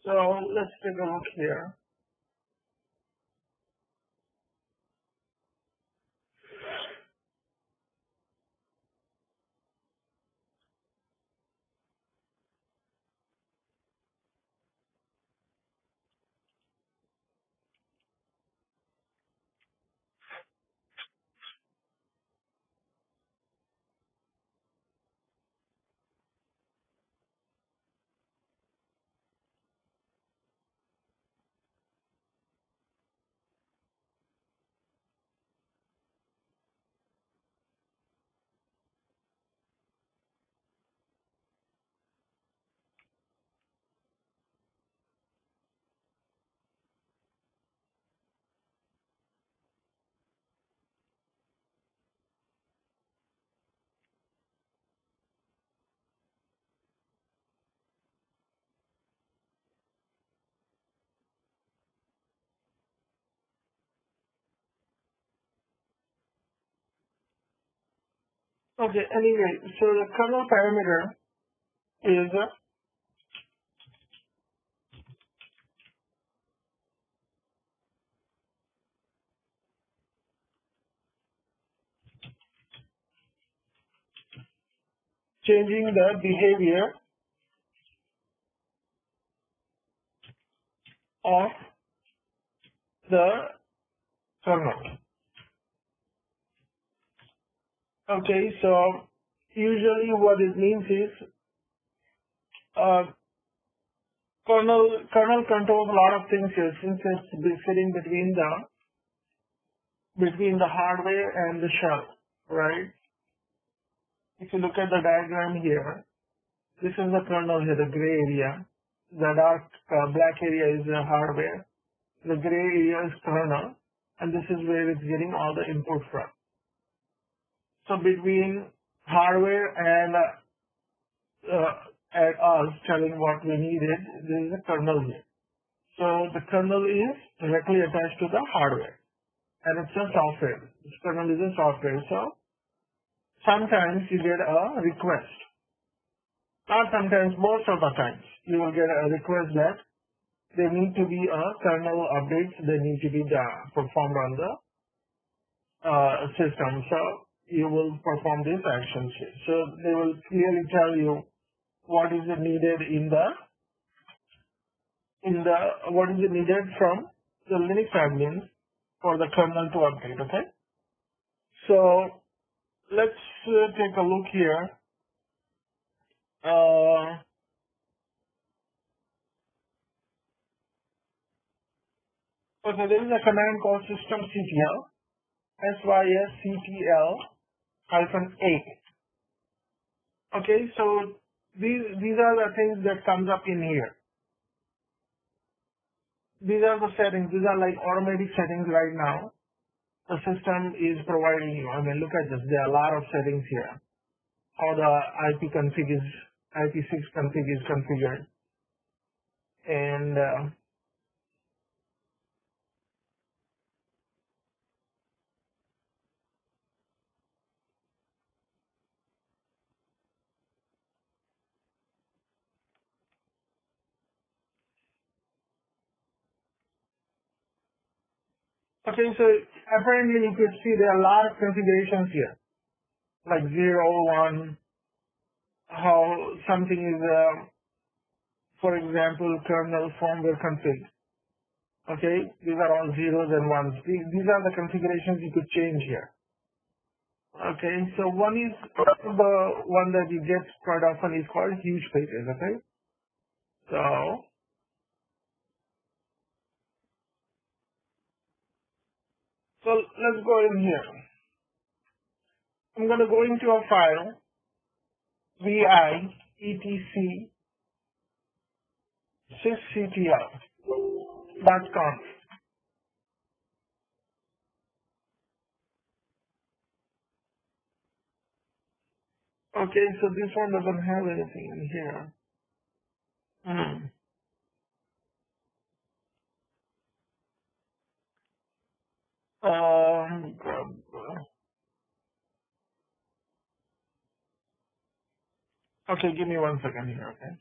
So let's take a look here. Okay, anyway, so the kernel parameter is changing the behavior of the kernel. Okay, so usually what it means is uh, kernel controls a lot of things here since it's sitting between the hardware and the shell, right? If you look at the diagram here, this is the kernel here, the gray area. The dark black area is the hardware. The gray area is kernel, and this is where it's getting all the input from. So between hardware and us telling what we needed, there is a kernel here. So the kernel is directly attached to the hardware, and it's a software. This kernel is a software. So sometimes you get a request. Not sometimes, most of the times, you will get a request that there need to be a kernel updates. They need to be performed on the system. So you will perform these actions here. So they will clearly tell you what is it needed what is it needed from the Linux admins for the kernel to update. Okay. So let's take a look here. Okay, there is a command called systemctl, sysctl-a. Okay, so these are the things that comes up in here. These are the settings. These are like automatic settings right now. The system is providing you. I mean, look at this. There are a lot of settings here. How the IP6 config is configured. And okay, so apparently you could see there are a lot of configurations here, like 0, 1, how something is, for example, kernel firmware config. Okay, these are all zeros and ones. These are the configurations you could change here. Okay, so one is the one that you get quite often is called huge pages. Okay, so let's go in here. I'm going to go into a file, vi etc sysctl.conf. Okay, so this one doesn't have anything in here. Okay, give me 1 second here, okay?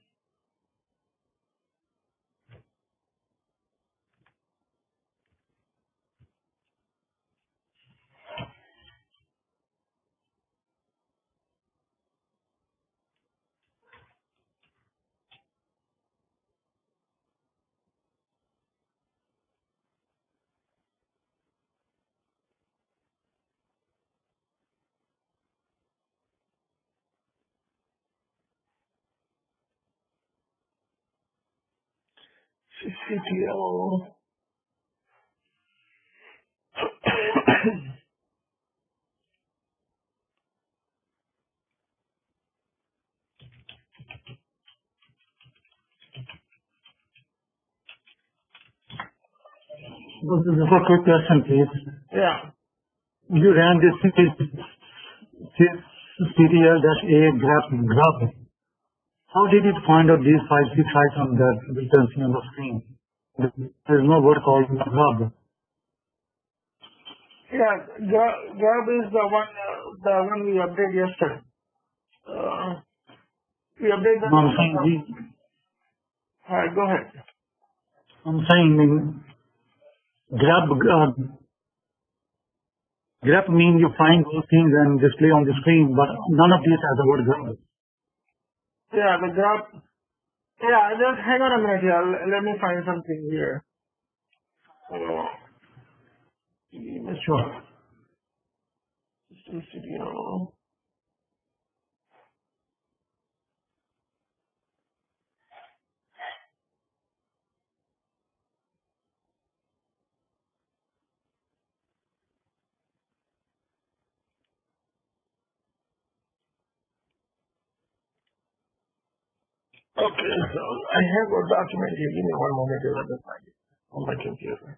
CTO. This is a quick question, please. Yeah. You ran this CTL-A graph. How did it find out these 5, 6 items that we can see on the screen? There is no word called graph. Yeah, grab is the one we updated yesterday. We updated the. No, I'm saying Alright, go ahead. I'm saying graph means you find those things and display on the screen, but none of these has the word graph. Yeah, the graph. Yeah, just hang on a minute here. Let me find something here. Sure. Studio. Okay, so I have a document here. Give me one moment to let me find it on my computer.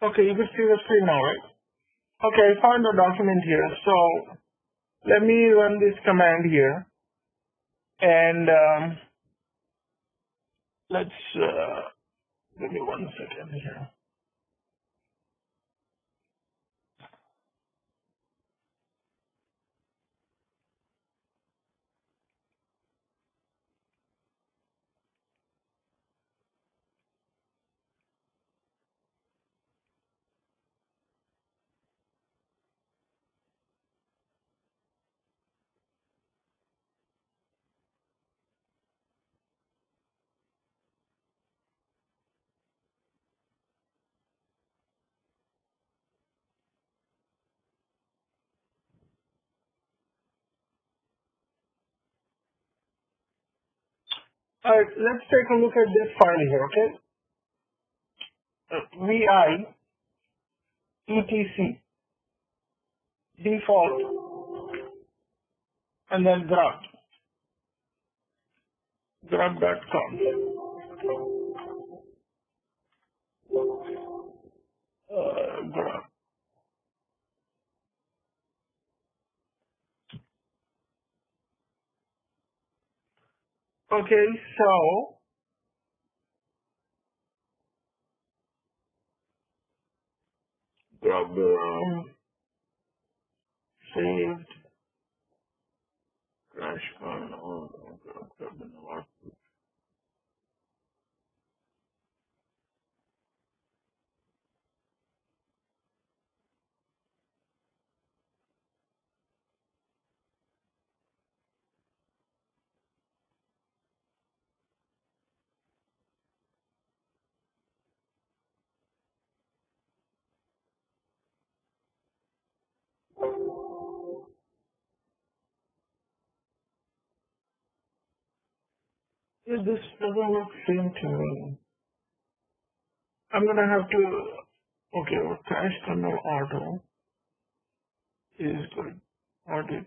Okay, you can see the screen now, right? Okay, I found the document here. So let me run this command here, and let's give me 1 second here. Alright, let's take a look at this file here, okay? VI etc default and then grub.com. Grub. Okay, so grub saved crash file. Yeah, this doesn't look same to me. I'm gonna have to. Okay, well, crash kernel auto is good. Audit.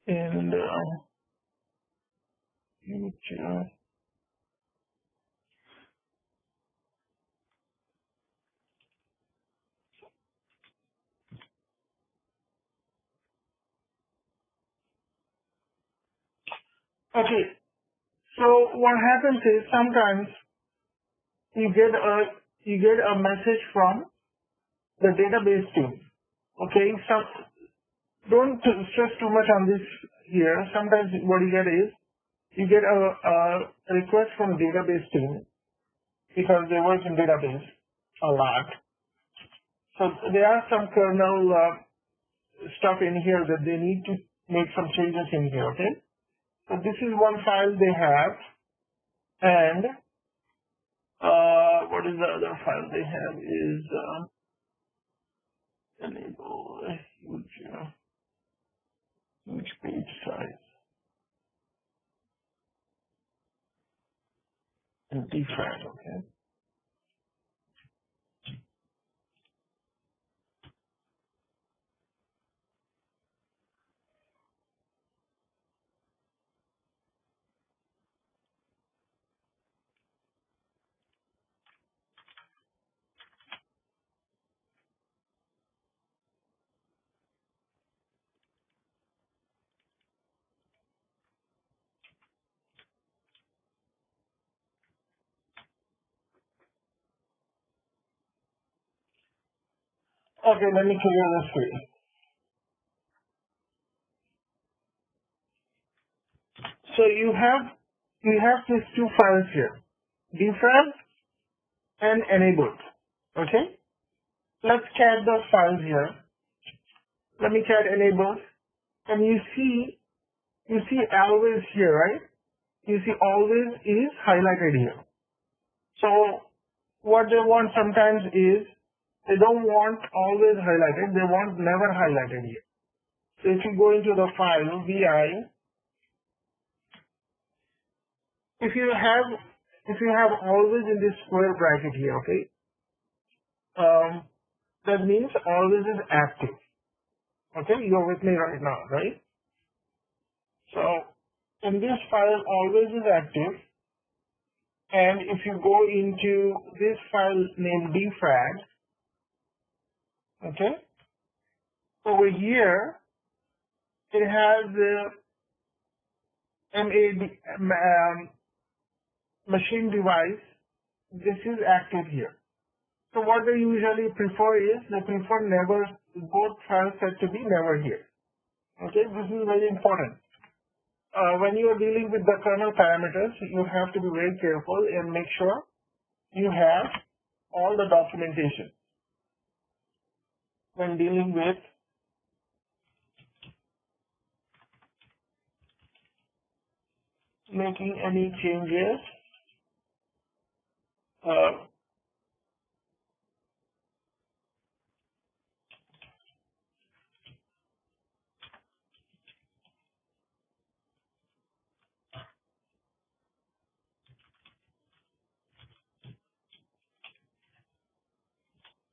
And future. Okay, so what happens is sometimes you get a message from the database team. Okay, don't stress too much on this here. Sometimes what you get is you get a request from database team because they work in database a lot. So there are some kernel stuff in here that they need to make some changes in here. Okay, so this is one file they have, and what is the other file they have is enable a huge page size and define. Okay. Okay, let me clear this for you. So you have these two files here, defrag and enabled. Okay? Let's cat those files here. Let me cat enabled. And you see always here, right? You see always is highlighted here. So what they want sometimes is they don't want always highlighted, they want never highlighted here. So if you go into the file VI, if you have always in this square bracket here, okay, that means always is active. Okay, you're with me right now, right? So in this file, always is active. And if you go into this file named defrag, okay, over here it has the machine device this is active here. So what they usually prefer is they prefer never, both file set to be never here. Okay, this is very important. When you are dealing with the kernel parameters, you have to be very careful and make sure you have all the documentation when dealing with making any changes.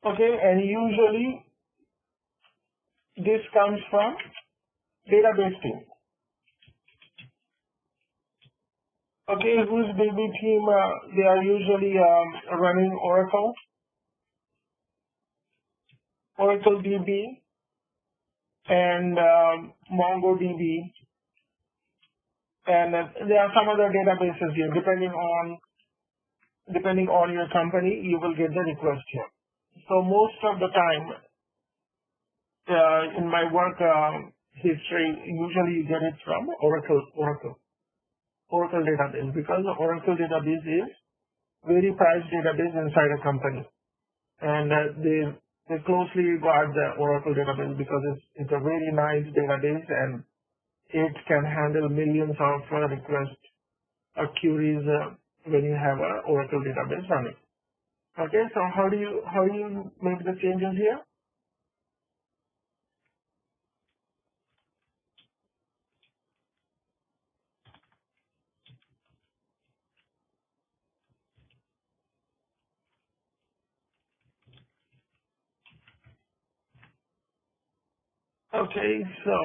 Okay, and usually this comes from database team. Okay, whose DB team, they are usually running Oracle DB, and MongoDB, and there are some other databases here. Depending on your company, you will get the request here. So most of the time, in my work history, usually you get it from Oracle database, because the Oracle database is very prized database inside a company, and they closely guard the Oracle database because it's a very nice database and it can handle millions of requests or queries when you have an Oracle database running. Okay, so how do you make the changes here? Okay, so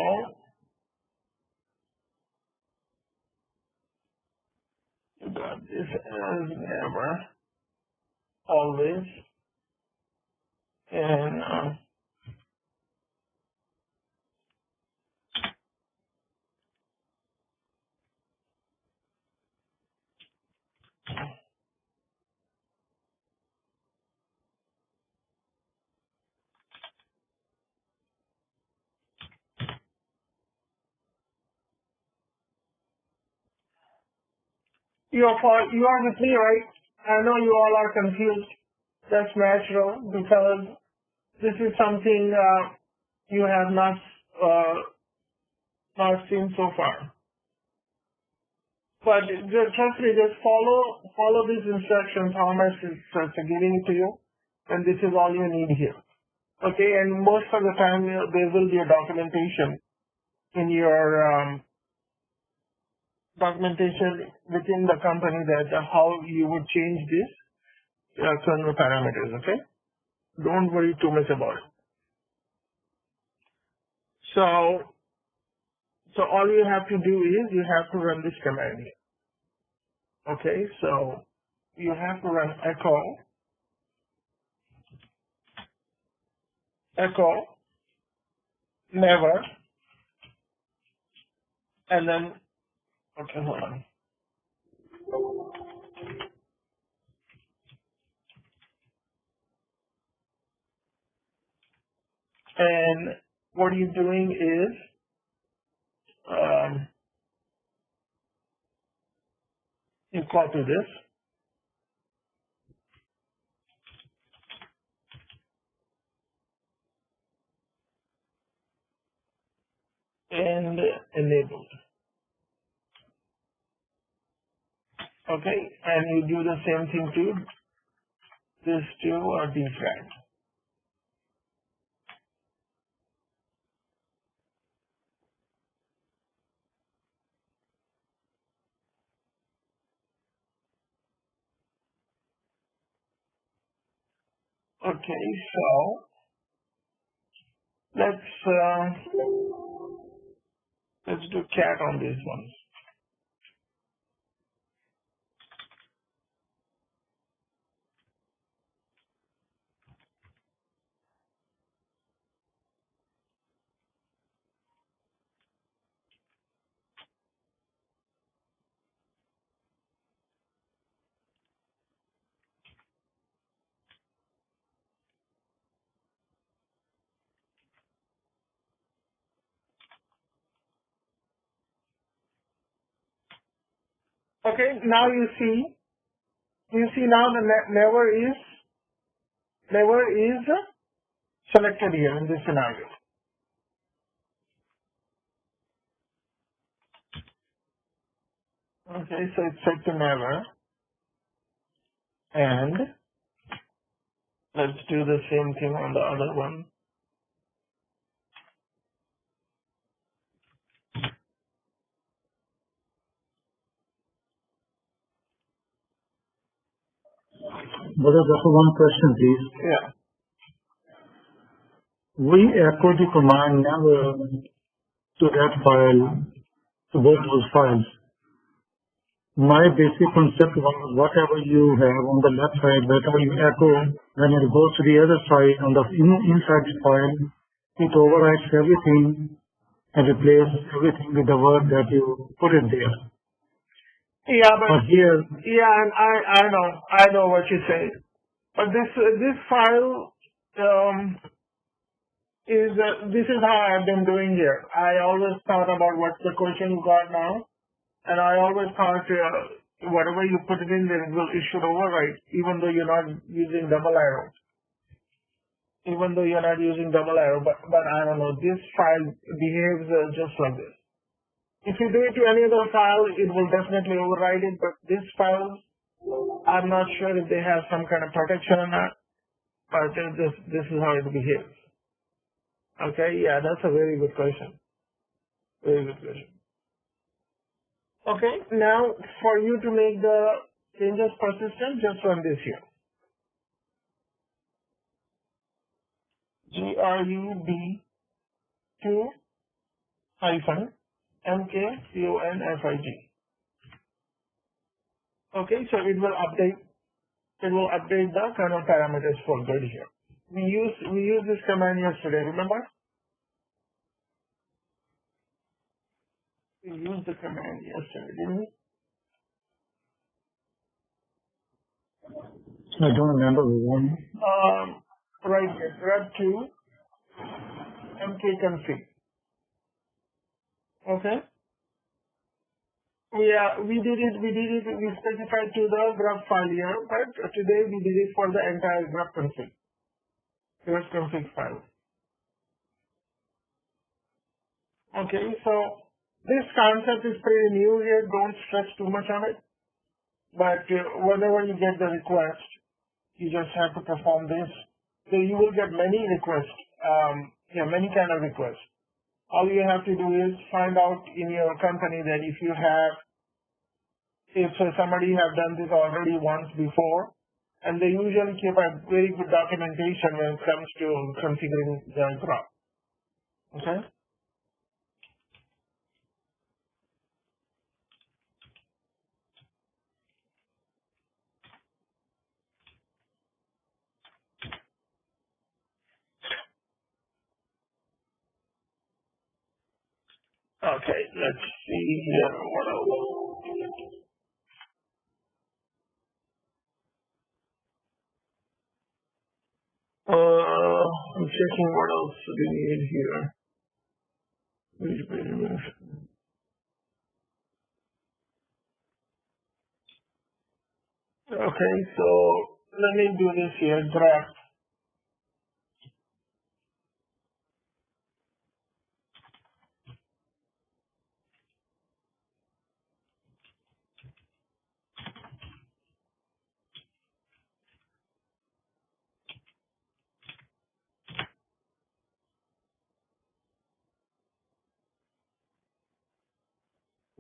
you got this as never, always, and you are with me, right? I know you all are confused. That's natural because this is something you have not seen so far. But trust me, just follow these instructions, how I'm giving it to you, and this is all you need here. Okay, and most of the time there will be a documentation in your documentation within the company that how you would change this kernel parameters. Okay, don't worry too much about it. So all you have to do is you have to run this command here. Okay, so you have to run echo never, and then okay, hold on. And what you're doing is you copy this and enable. Okay, and you do the same thing to this to defrag. Okay, so let's do cat on these ones. Okay, now you see now the never is selected here in this scenario. Okay, so it's set to never, and let's do the same thing on the other one. Brother, just one question, please. Yeah. We echo the command never to that file, to both those files. My basic concept was whatever you have on the left side, that will echo when it goes to the other side on the inside the file. It overwrites everything and replaces everything with the word that you put it there. Yeah, but here, yeah, and I know what you say. But this file this is how I've been doing here. I always thought about what's the question you got now, and I always thought whatever you put it in there, it should overwrite, even though you're not using double arrow. Even though you're not using double arrow, but I don't know. This file behaves just like this. If you do it to any other file, it will definitely override it, but this file, I'm not sure if they have some kind of protection or not, but this is how it behaves. Okay, yeah, that's a very good question. Very good question. Okay, now for you to make the changes persistent, just run this here. GRUB2 hyphen MKCONFIG. Okay, so it will update the kernel parameters for good here. We used this command yesterday, remember? We used the command yesterday, didn't we? I don't remember the one. Right here, grub2 mkconfig. Okay? Yeah, we specified to the grub file here, but today we did it for the entire grub config file. Okay, so this concept is pretty new here, don't stress too much on it, but whenever you get the request, you just have to perform this. So you will get many requests, many kind of requests. All you have to do is find out in your company that if somebody have done this already once before, and they usually keep a very good documentation when it comes to configuring the grub. Okay? Okay, let's see here. What else? I'm checking what else we need here. Okay, so let me do this here. Draft.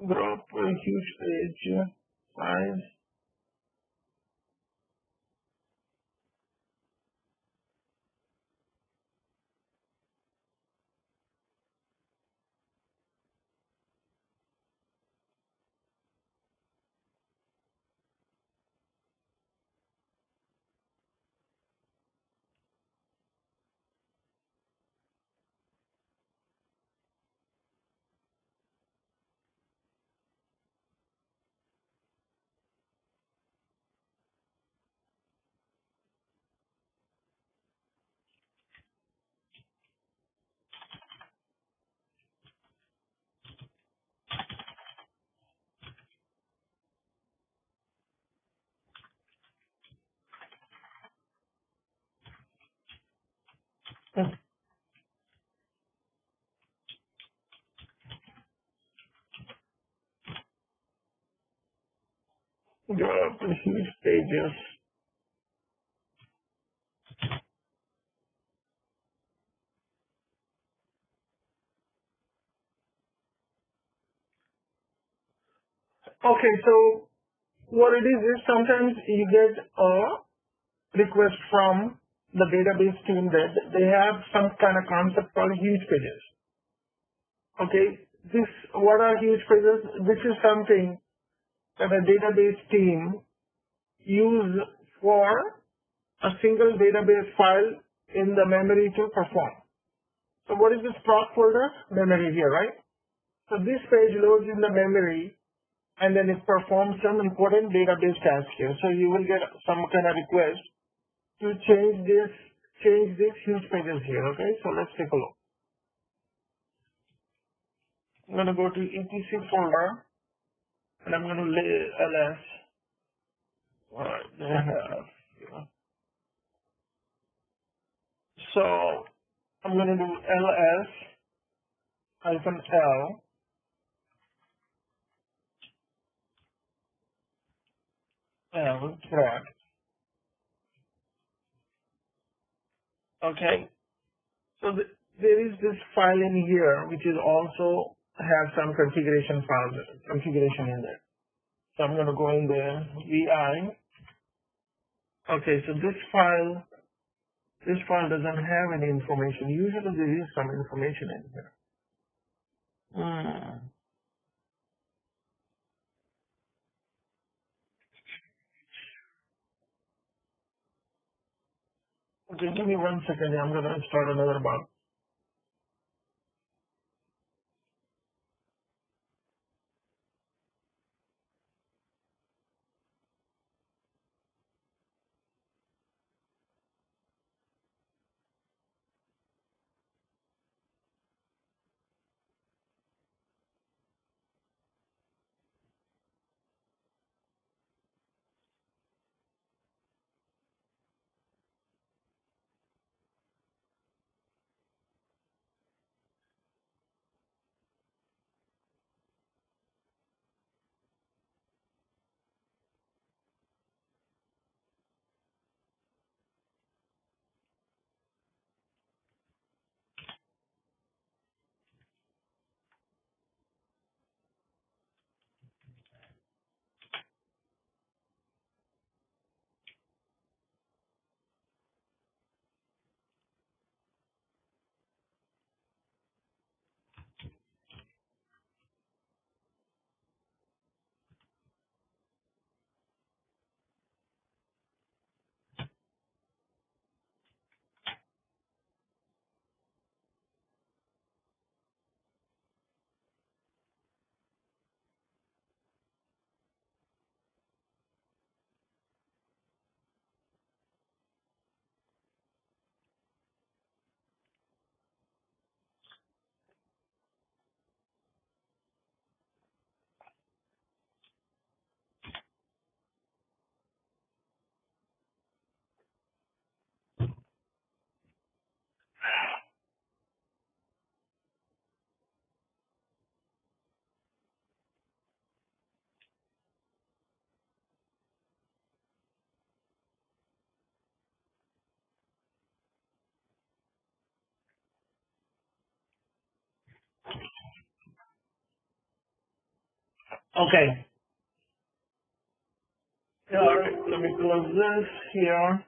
Drop a huge page size. go up to huge pages. Okay, so what it is sometimes you get a request from the database team that they have some kind of concept called huge pages. Okay, what are huge pages? This is something that a database team use for a single database file in the memory to perform. So what is this proc folder? Memory here, right? So this page loads in the memory and then it performs some important database task here. So you will get some kind of request to change these huge pages here. Okay, so let's take a look. I'm going to go to etc folder and I'm going to lay ls. Alright, they have, so I'm going to do ls hyphen l correct. Okay, so there is this file in here which is also have some configuration in there. So I'm going to go in there, vi. Okay, so this file doesn't have any information. Usually there is some information in here. Okay, give me 1 second. I'm going to start another box. Okay. All right, let me close this here.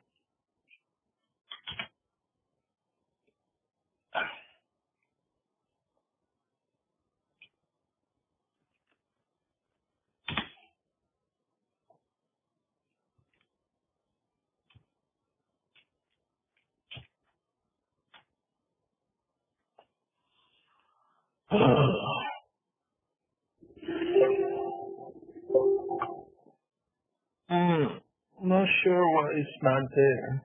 Not sure why it's not there.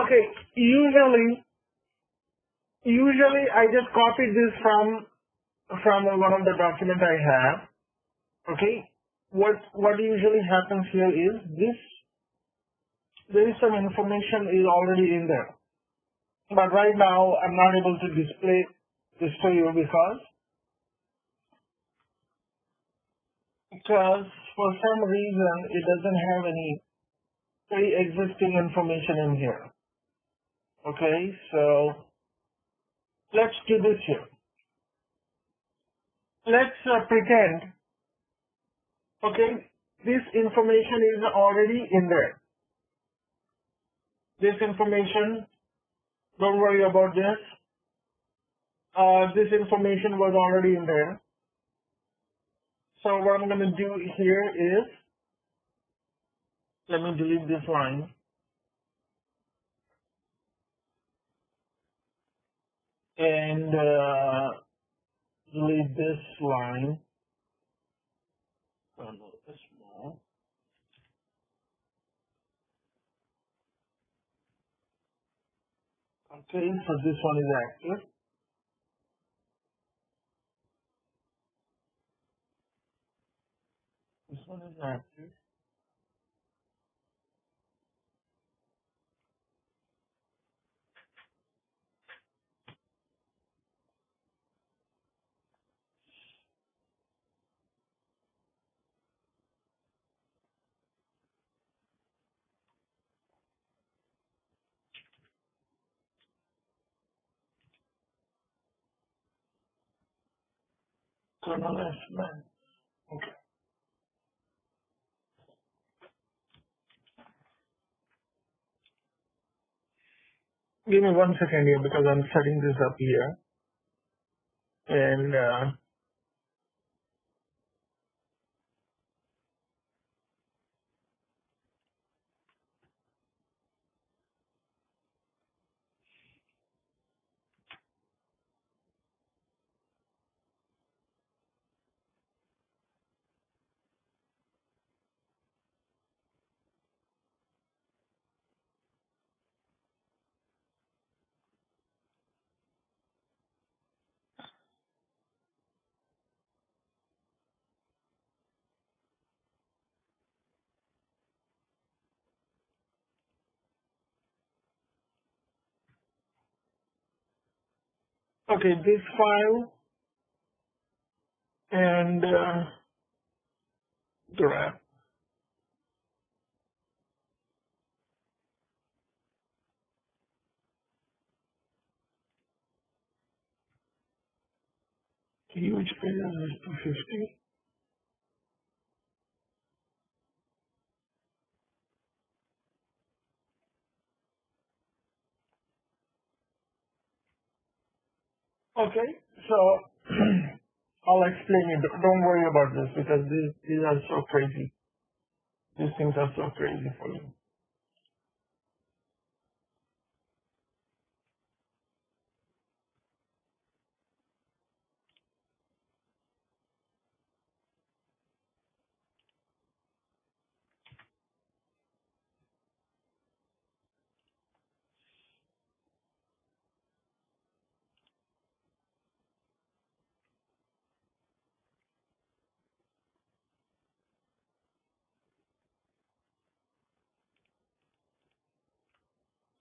Okay, usually I just copied this from one of the documents I have. Okay, what usually happens here is this. There is some information is already in there, but right now I'm not able to display this to you because for some reason it doesn't have any pre-existing information in here. Okay, so let's do this here. Let's pretend, okay, this information is already in there. This information, don't worry about this. This information was already in there. So what I'm going to do here is, let me delete this line. And delete this line. Oh, no, this more. Okay, so this one is active. This one is active. So now let's run. Okay. Give me 1 second here because I'm setting this up here. And okay, this file and grab. Which page is 250? Okay, so I'll explain it. Don't worry about this because these are so crazy. These things are so crazy for me.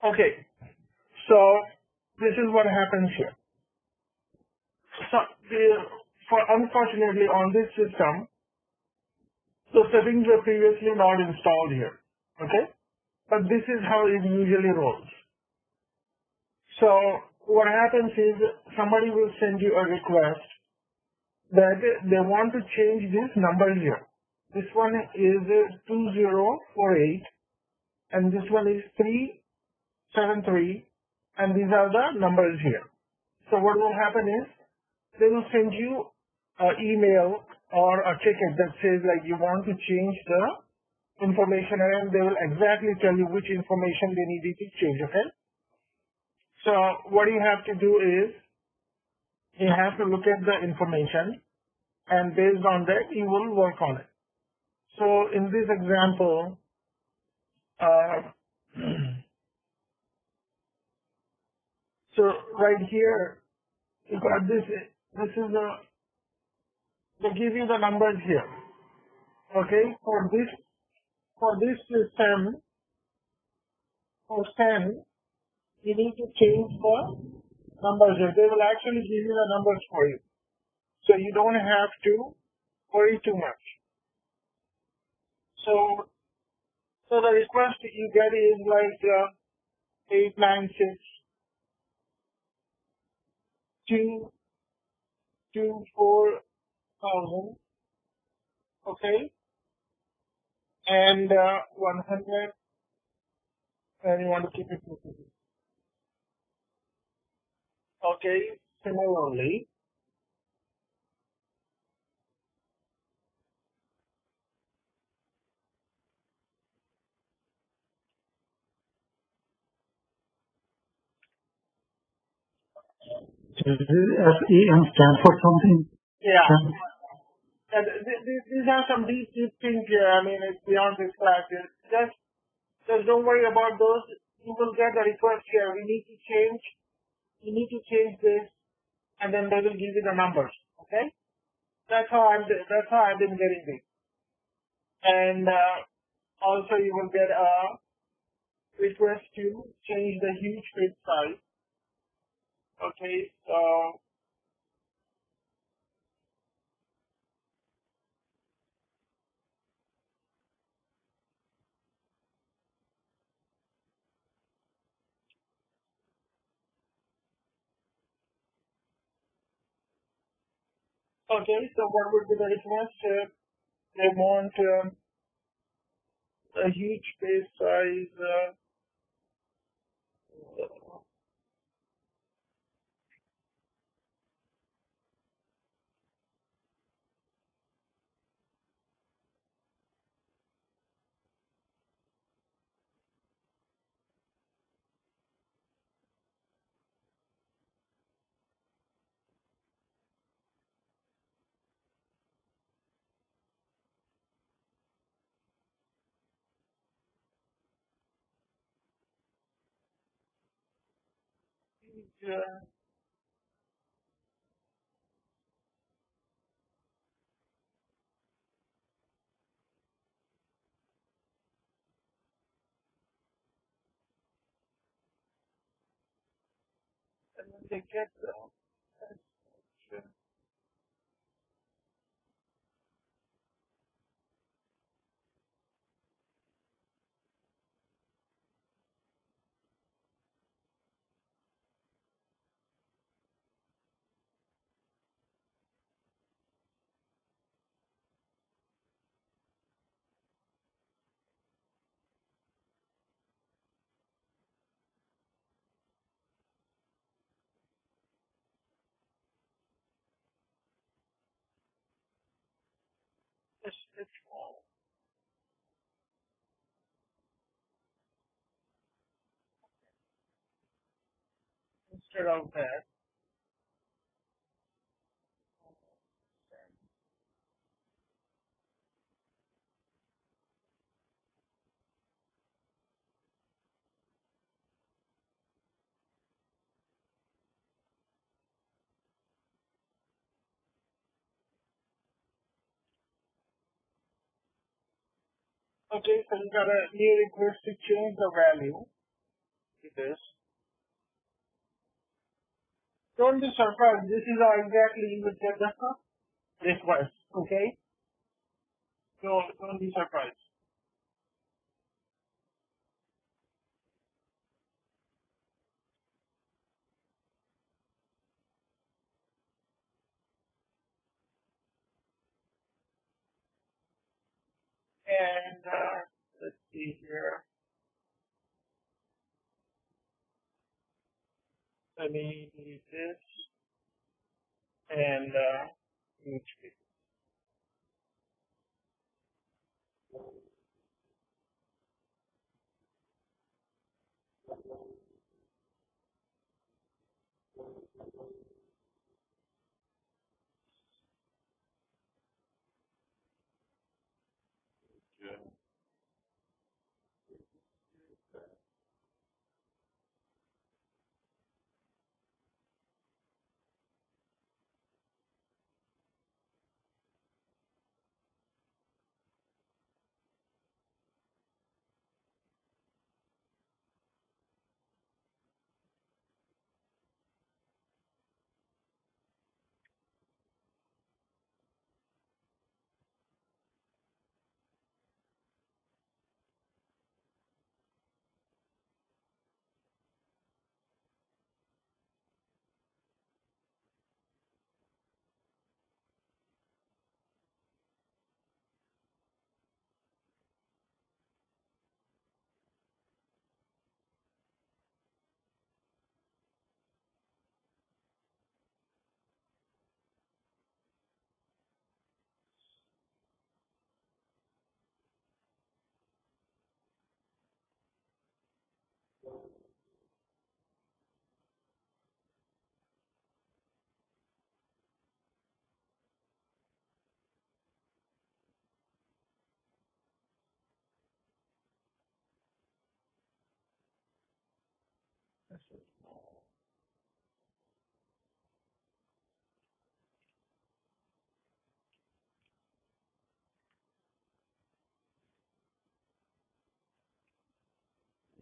Okay, so this is what happens here. So unfortunately on this system, the settings were previously not installed here. Okay, but this is how it usually rolls. So what happens is somebody will send you a request that they want to change this number here. This one is 2048 and this one is 373 and these are the numbers here. So what will happen is they will send you an email or a ticket that says like you want to change the information and they will exactly tell you which information they needed to change, okay? So what you have to do is you have to look at the information and based on that you will work on it. So in this example, So right here, you got this. This is they give you the numbers here. Okay, for this system, for 10, you need to change the numbers here. They will actually give you the numbers for you. So you don't have to worry too much. So the request you get is like 896 224,000, okay, and 100, and you want to keep it 50. Okay, similarly, Does SEM stand for something? yeah, Sam? and these are some deep things here. I mean, it's beyond this class. Just don't worry about those. You will get a request here. We need to change. You need to change this, and then they will give you the numbers. Okay, that's how I've been getting these. And also, you will get a request to change the huge page size. Okay, so what would be the request? They want a huge page size. Uh, and then they get it's small instead of that. Okay, so you got a new request to change the value to this. Don't be surprised. This is how exactly you would get the request. Okay, so don't be surprised. And let's see here. Let me delete this and huge.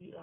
Yeah.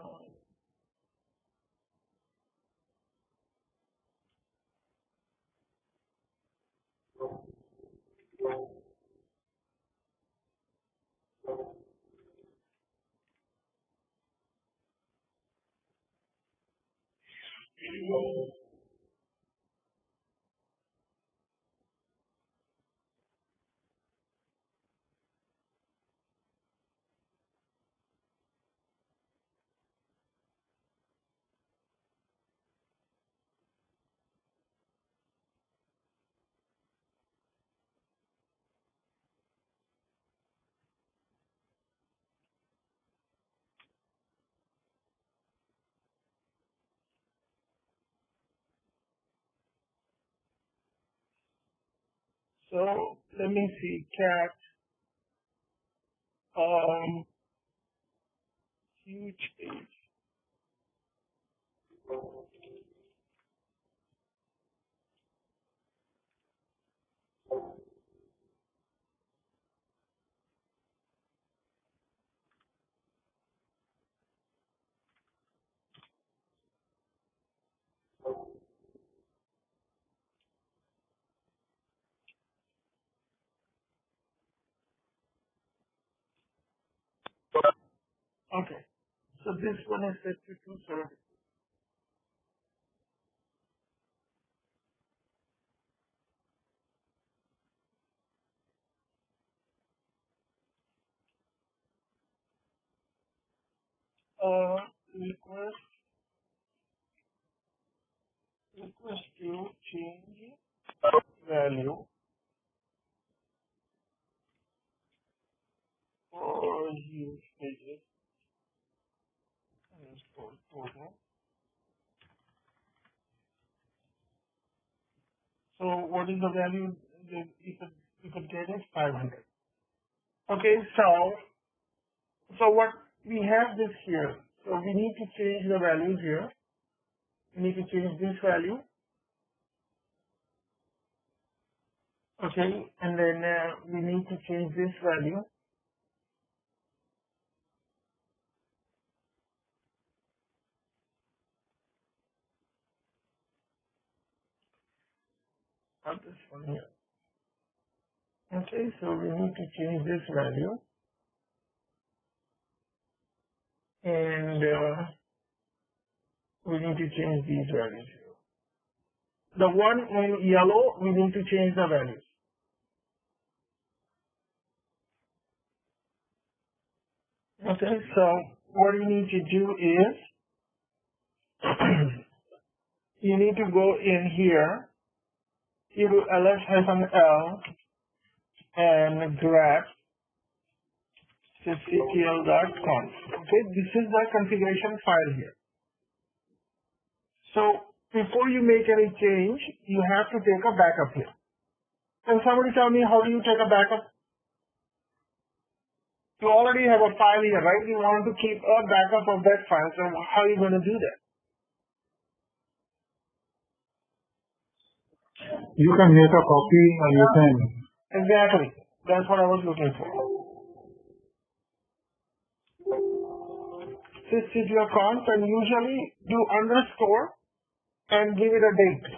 So let me see, cat, huge H. Okay. So this one is set to 270. Request to change value for use pages and store total. So what is the value that you could get is 500. Okay, so what we have this here. So we need to change the value here. We need to change this value. Okay, and then we need to change this value. Not this one here. Okay, so we need to change this value. And we need to change these values here. The one in yellow, we need to change the values. Okay, so what you need to do is you need to go in here, you do ls-l and grab sysctl.conf. Okay, this is the configuration file here. So before you make any change, you have to take a backup here. Can somebody tell me how do you take a backup? You already have a file here, right? You want to keep a backup of that file. So how are you going to do that? You can make a copy or you can. Exactly. That's what I was looking for. Sysctl conf and usually do underscore and give it a date.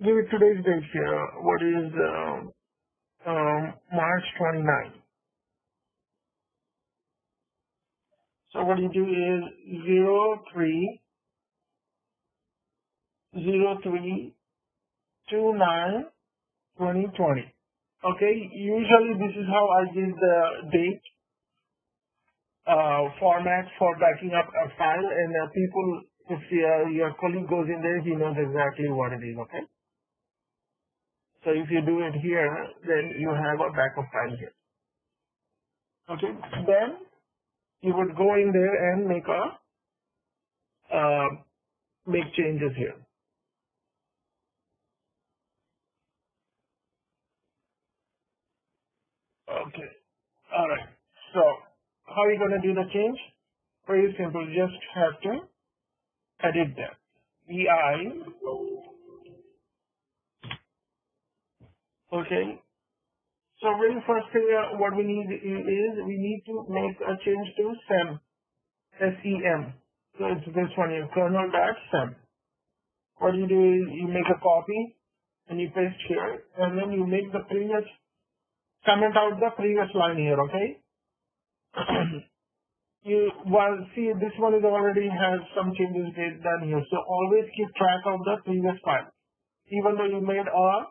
Give it today's date here. What is March 29. So what you do is 03/03/29/2020. Okay, usually this is how I give the date format for backing up a file, and people, if your colleague goes in there, he knows exactly what it is. Okay, so if you do it here, then you have a backup file here. Okay, then you would go in there and make changes here. Okay, all right. So how are you going to do the change? Very simple. Just have to edit depth. VI. Okay. So very first thing what we need is we need to make a change to SEM. SEM. So it's this one here, kernel.sem. What you do is you make a copy and you paste here, and then you make the previous, comment out the previous line here, okay? See this one is already has some changes done here, so always keep track of the previous file. Even though you made a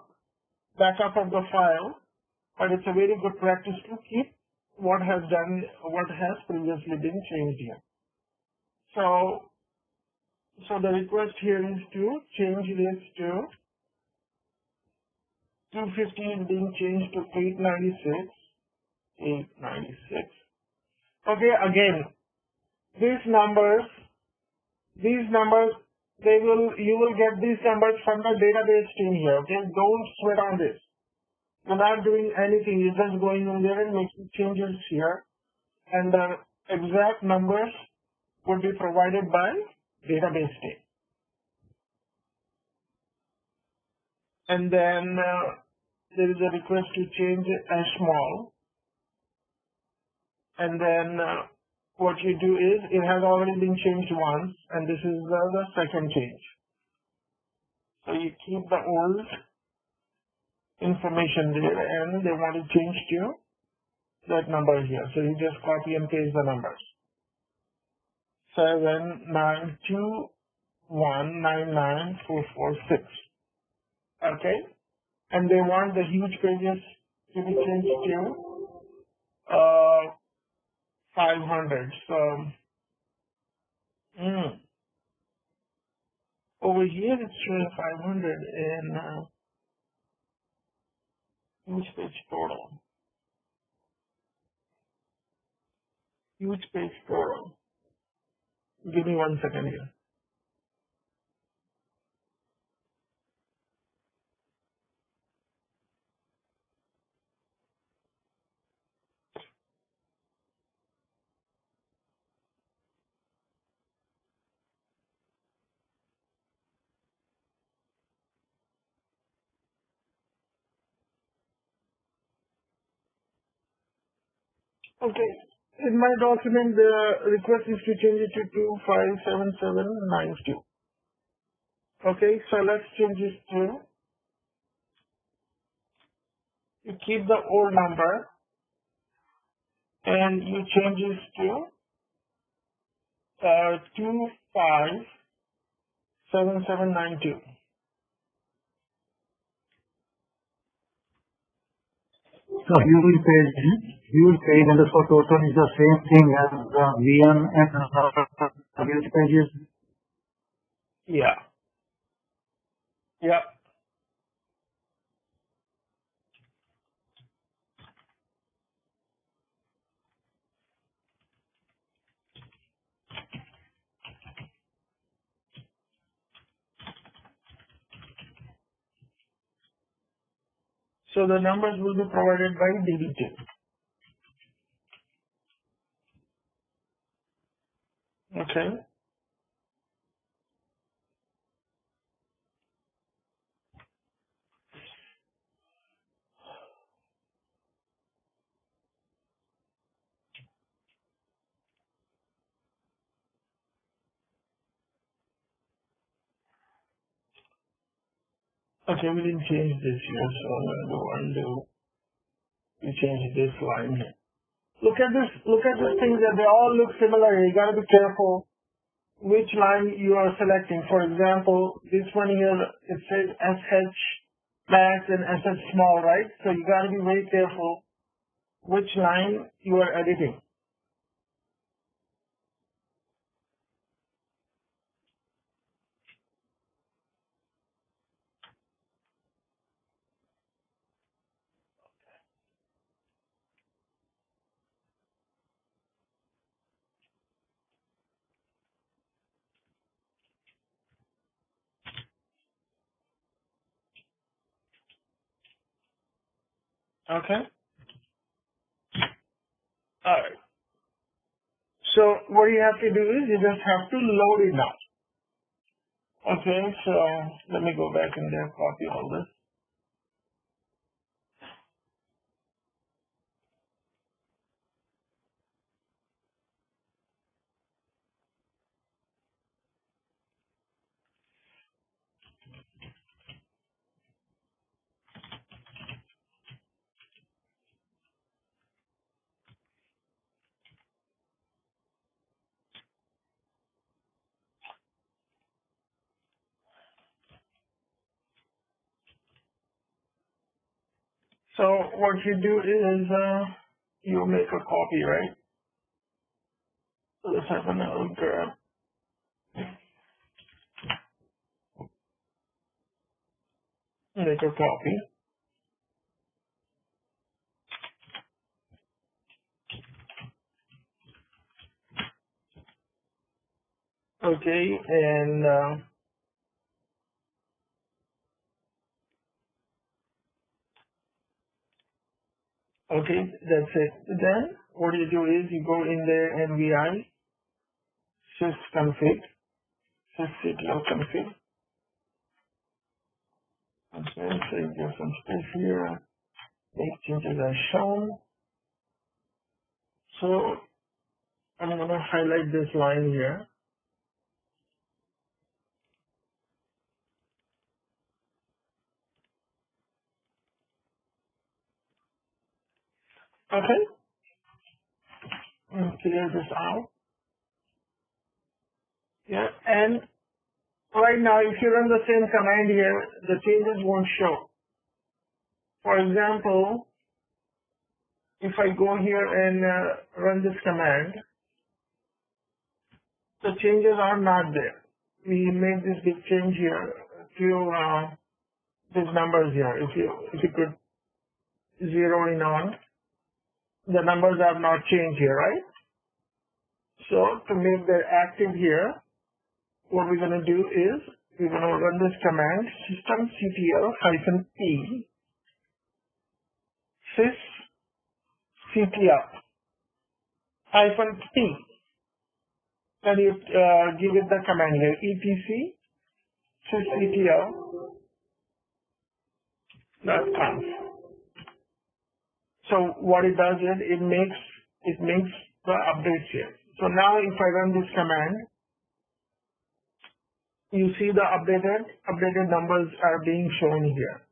backup of the file, but it's a very good practice to keep what has previously been changed here. So the request here is to change this to 250 is being changed to 896. 896. Okay, again, these numbers, you will get these numbers from the database team here, okay? Don't sweat on this. You're not doing anything, you're just going in there and making changes here, and the exact numbers would be provided by database team. And then there is a request to change as small, and then what you do is it has already been changed once, and this is the second change. So you keep the old information there, and they want to change to that number here. So you just copy and paste the numbers. 792199446. Okay, and they want the huge pages to be changed to 500. So over here it's showing 500 in huge page total. Huge page total. Give me 1 second here. Okay. In my document, the request is to change it to 257792. Okay, so let's change this to, you keep the old number and you change this to 257792. So you will pay underscore total is the same thing as VM and huge pages. Yeah. Yeah. So the numbers will be provided by DB2. Okay. Okay, we didn't change this here, so I'm going to go undo. We change this line here. Look at this thing that they all look similar. You got to be careful which line you are selecting. For example, this one here, it says SH max and SH small, right? So you got to be very careful which line you are editing. Okay? Alright. So what you have to do is you just have to load it now. Okay, so let me go back in there, copy all this. So what you do is you make a copy, right? Let's have another grab. Make a copy. Okay, and okay, that's it. Then what you do is you go in there and vi sysconfig, sysctl config. Okay, so you get some space here. Make changes as shown. So I'm gonna highlight this line here. Okay, and clear this out. Yeah, and right now if you run the same command here, the changes won't show. For example, if I go here and run this command, the changes are not there. We made this big change here to these numbers here. If you could zero in on, the numbers have not changed here, right? So to make that active here, what we're going to do is we're going to run this command systemctl-p sysctl-p, and you give it the command here etc sysctl.conf. So what it does is it makes the updates here. So now if I run this command, you see the updated numbers are being shown here.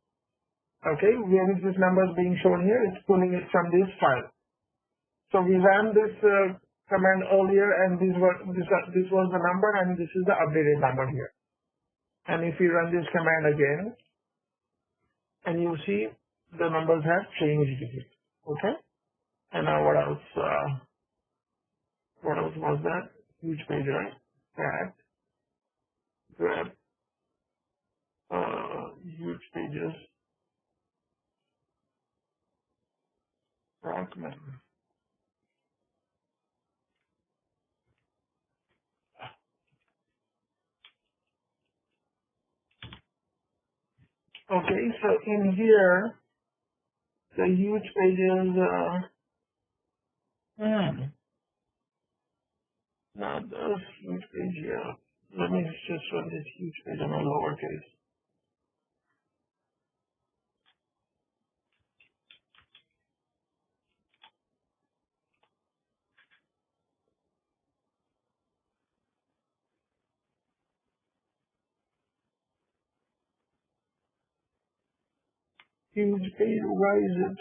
Okay, where is this numbers being shown here? It's pulling it from this file. So we ran this command earlier, and this was the number, and this is the updated number here. And if you run this command again, and you see the numbers have changed here. Okay, and now what else? What else was that? Huge page, right? That grab huge pages. Fragment. Okay, so in here, the huge pages, not this huge page here. Let me just run this huge page on a lowercase. Huge page, why is it?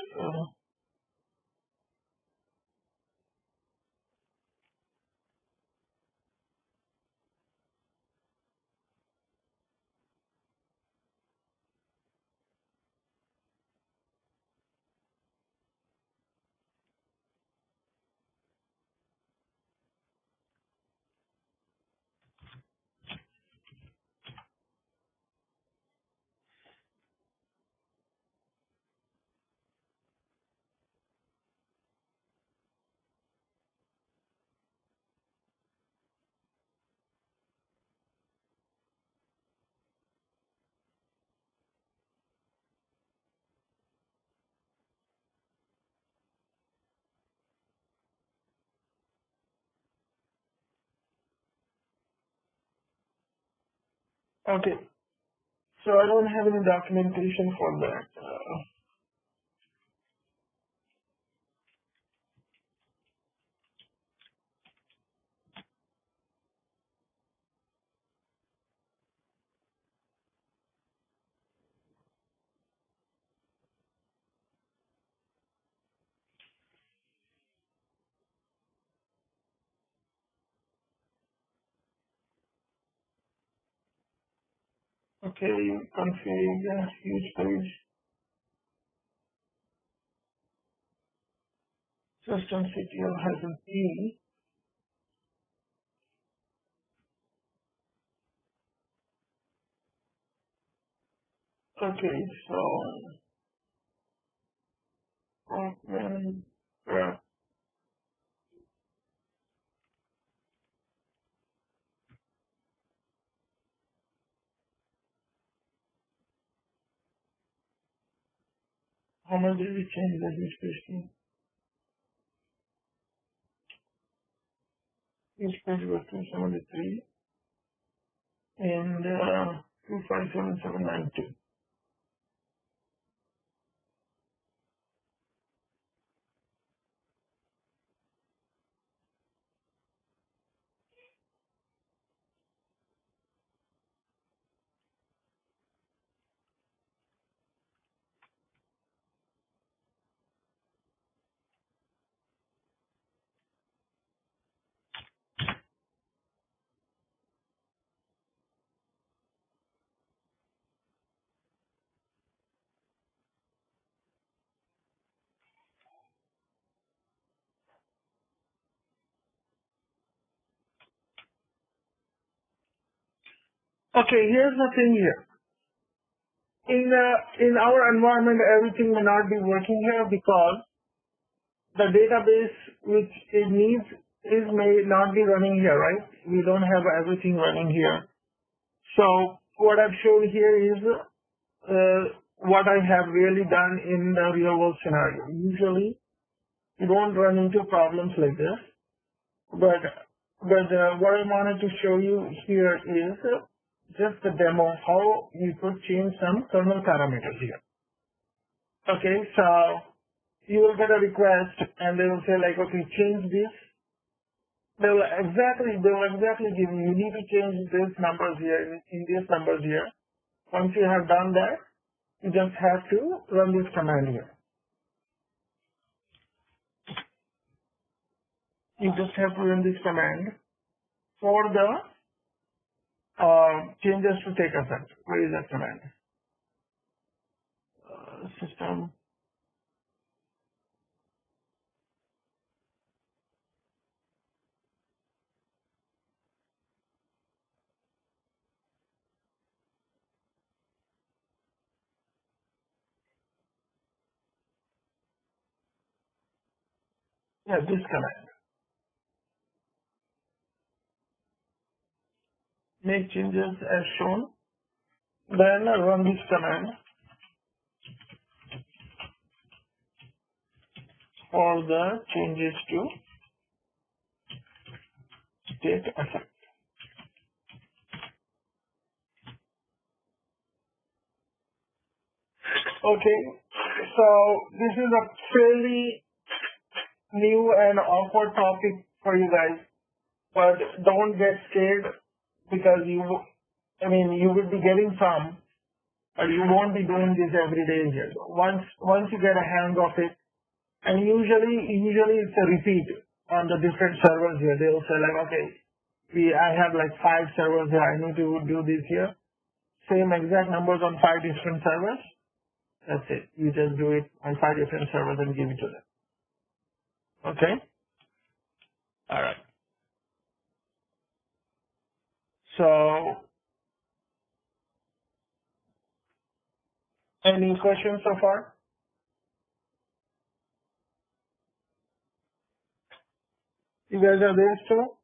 Okay. So I don't have any documentation for that. Okay, config, huge page, system CTL has a P. Okay, so, open, how much did we change the huge page to? Huge page was 273 and 257792. Okay, here's the thing here. In our environment, everything may not be working here because the database which it needs may not be running here, right? We don't have everything running here. So what I've shown here is what I have really done in the real world scenario. Usually, you don't run into problems like this, but what I wanted to show you here is just the demo how you could change some kernel parameters here. Okay, so you will get a request and they will say like, okay, change this. They will exactly give you need to change these numbers here in these numbers here. Once you have done that, you just have to run this command here. You just have to run this command for the changes to take effect. Where is that command? System. Yeah, this command. Make changes as shown. Then run this command for the changes to take effect. Okay, so this is a fairly new and awkward topic for you guys, but don't get scared because you will be getting some, but you won't be doing this every day here. Once you get a hang of it, and usually it's a repeat on the different servers here. They will say like, okay, I have like 5 servers here. I need to do this here. Same exact numbers on 5 different servers. That's it. You just do it on 5 different servers and give it to them. Okay? All right. So, any questions so far? You guys are there still?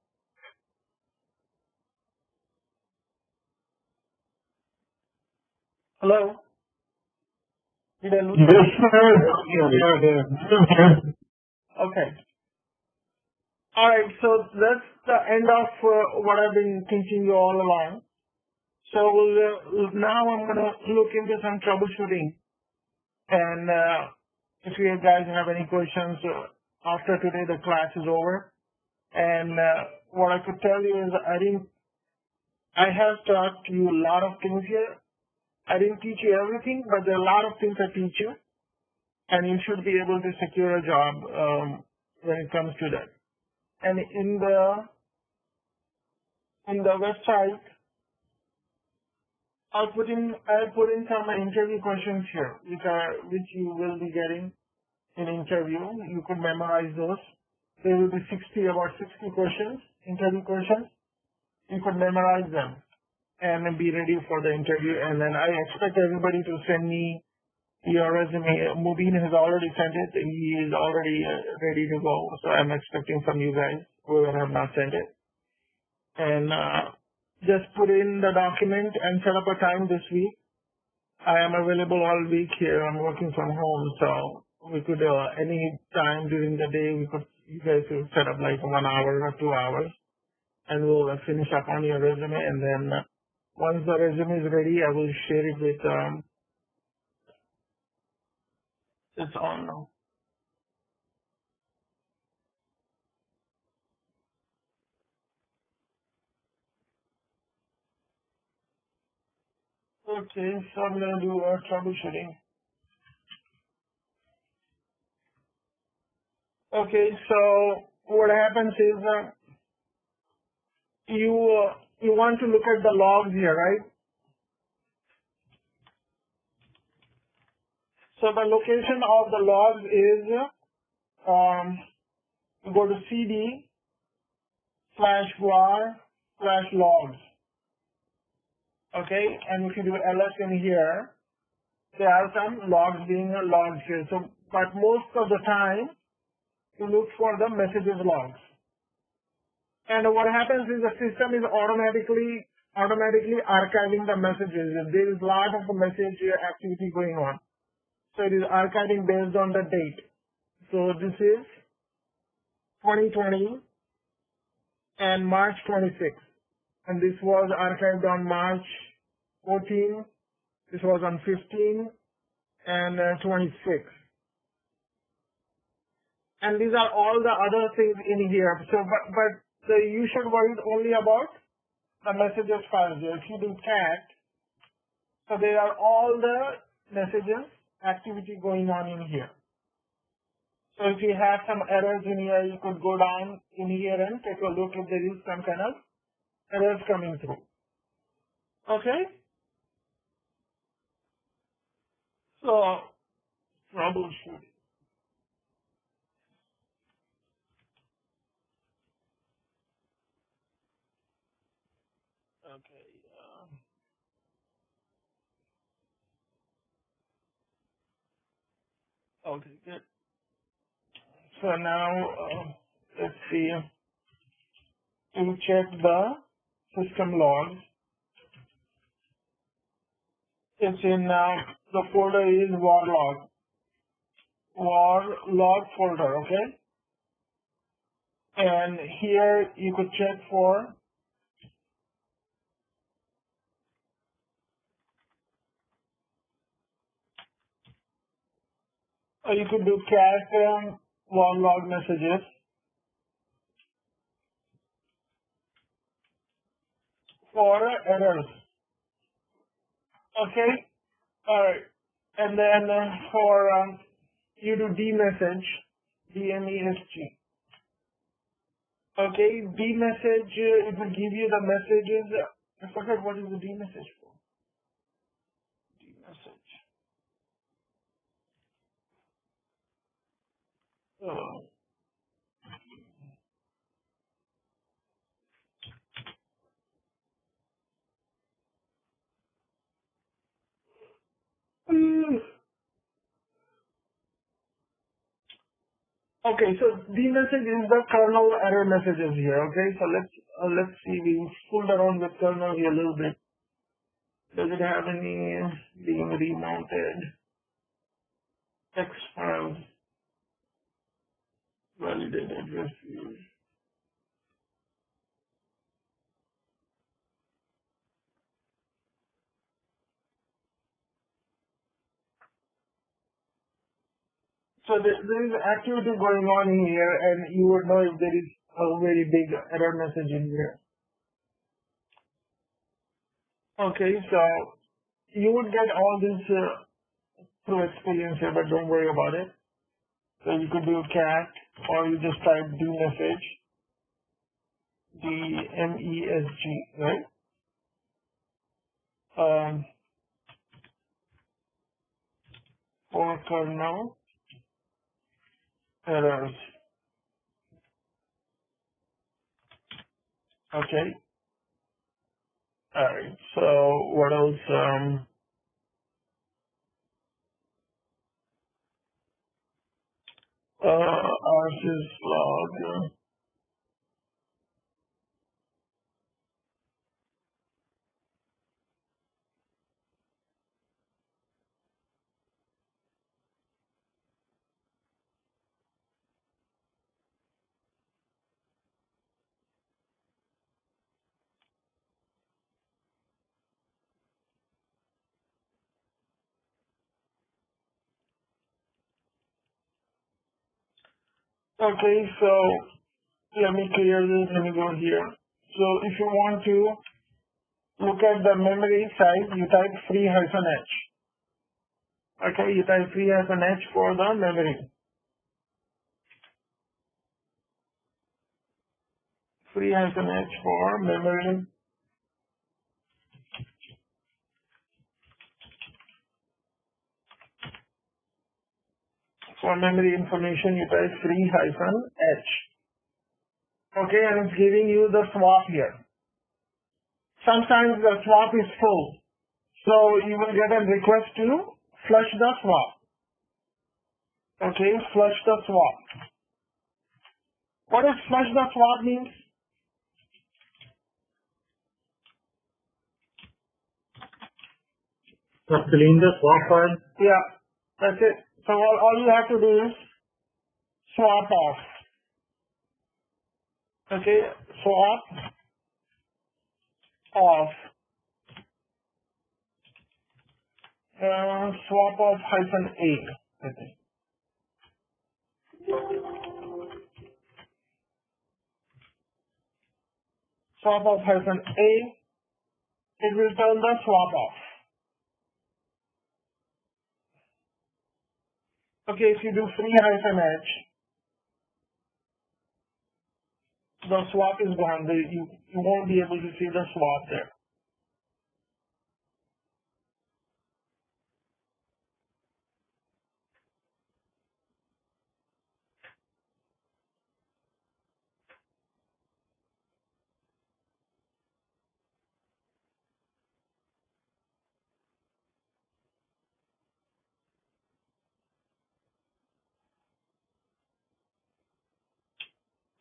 Hello? Did I lose you? Yes, sir. Yeah. Okay. All right. So that's the end of what I've been teaching you all along. So now I'm going to look into some troubleshooting. And if you guys have any questions after today, the class is over. And what I could tell you is I have taught you a lot of things here. I didn't teach you everything, but there are a lot of things I teach you. And you should be able to secure a job when it comes to that. And in the website, I put in some interview questions here, which you will be getting in interview. You could memorize those. There will be about 60 questions, interview questions. You could memorize them and be ready for the interview. And then I expect everybody to send me your resume. Mubin has already sent it. He is already ready to go. So I'm expecting from you guys who have not sent it. And just put in the document and set up a time this week. I am available all week here. I'm working from home, so we could any time during the day you guys could set up like 1 hour or 2 hours, and we'll finish up on your resume. And then once the resume is ready, I will share it with it's on now. Okay, so I'm gonna do troubleshooting. Okay, so what happens is you want to look at the logs here, right? So the location of the logs is you go to cd/var/logs. Okay, and if you do ls in here, there are some logs being logged here. So, but most of the time, you look for the messages logs. And what happens is the system is automatically archiving the messages. There is a lot of message activity going on. So it is archiving based on the date. So this is 2020 and March 26. And this was archived on March 14. This was on 15 and 26. And these are all the other things in here. So, but you should worry only about the messages files here. If you do cat, so there are all the messages activity going on in here. So if you have some errors in here, you could go down in here and take a look if there is some kind of errors coming through. Okay? So, troubleshooting. Okay. Okay, good. So now, let's see. You check the system logs. It's in the folder is war log folder, okay? And here you could check for you could do cat war log messages for errors. Okay, all right. And then for you do dmessage, DMESG. Okay, dmessage, it will give you the messages. I forgot what is the dmessage for. Dmessage. Oh. Okay, so dmessage is the kernel error messages here. Okay, so let's see. We fooled around with kernel here a little bit. Does it have any being remounted text files validated refuse? So there is activity going on here, and you would know if there is a very big error message in here. Okay, so you would get all this through experience here, but don't worry about it. So you could do cat, or you just type dmessage, DMESG, right? For kernel errors. Okay. Alright. So what else? Ours log. Okay, so let me clear this. Let me go here. So if you want to look at the memory size, you type free-h. Okay, you type free-h for the memory. Free-h for memory. For memory information, you type free-h. Okay, and it's giving you the swap here. Sometimes the swap is full. So you will get a request to flush the swap. Okay, flush the swap. What does flush the swap means? So clean the swap file. Yeah, that's it. So all you have to do is swap off. Okay, swap off. Swap off -a. Okay. Swap off -a. It will turn the swap off. Okay, if you do free-h, the swap is gone. You won't be able to see the swap there.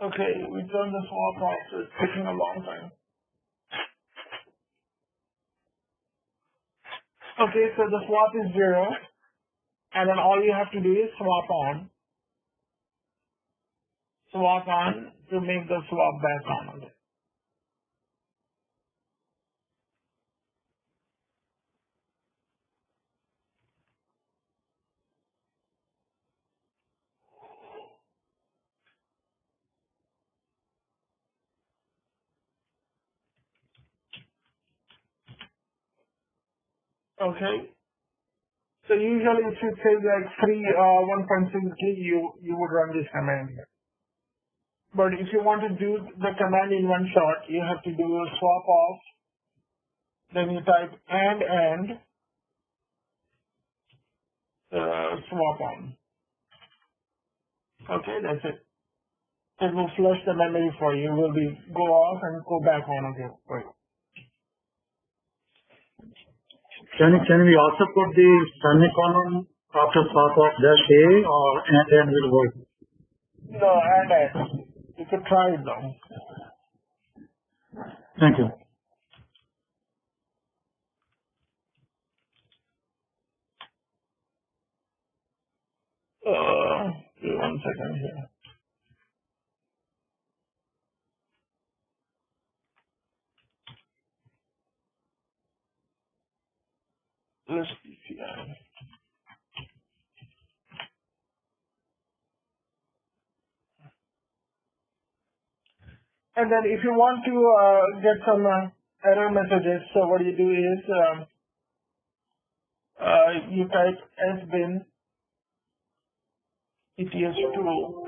Okay, we turned the swap off, so it's taking a long time. Okay, so the swap is 0, and then all you have to do is swap on to make the swap back on. Okay. Okay. So usually if it says like free 1.6 gig, you would run this command here. But if you want to do the command in one shot, you have to do a swap off, then you type and swap on. Okay, that's it. It will flush the memory for you. It will be go off and go back on again for you. Can we also put the semicolon after swap of -a or and will work? No, and. You could try it though. Thank you. Give me 1 second here. Let's see. And then if you want to get some error messages, so what you do is you type sbin ets2.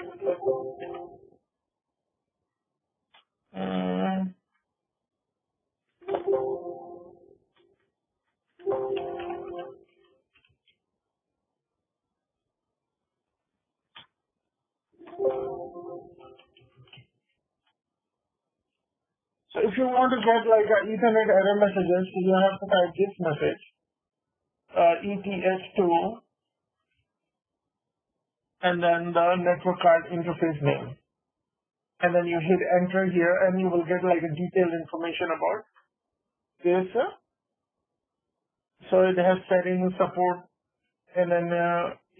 So if you want to get like Ethernet error messages, you have to type this message, eth2, and then the network card interface name. And then you hit enter here and you will get like a detailed information about this. So it has settings, support, and then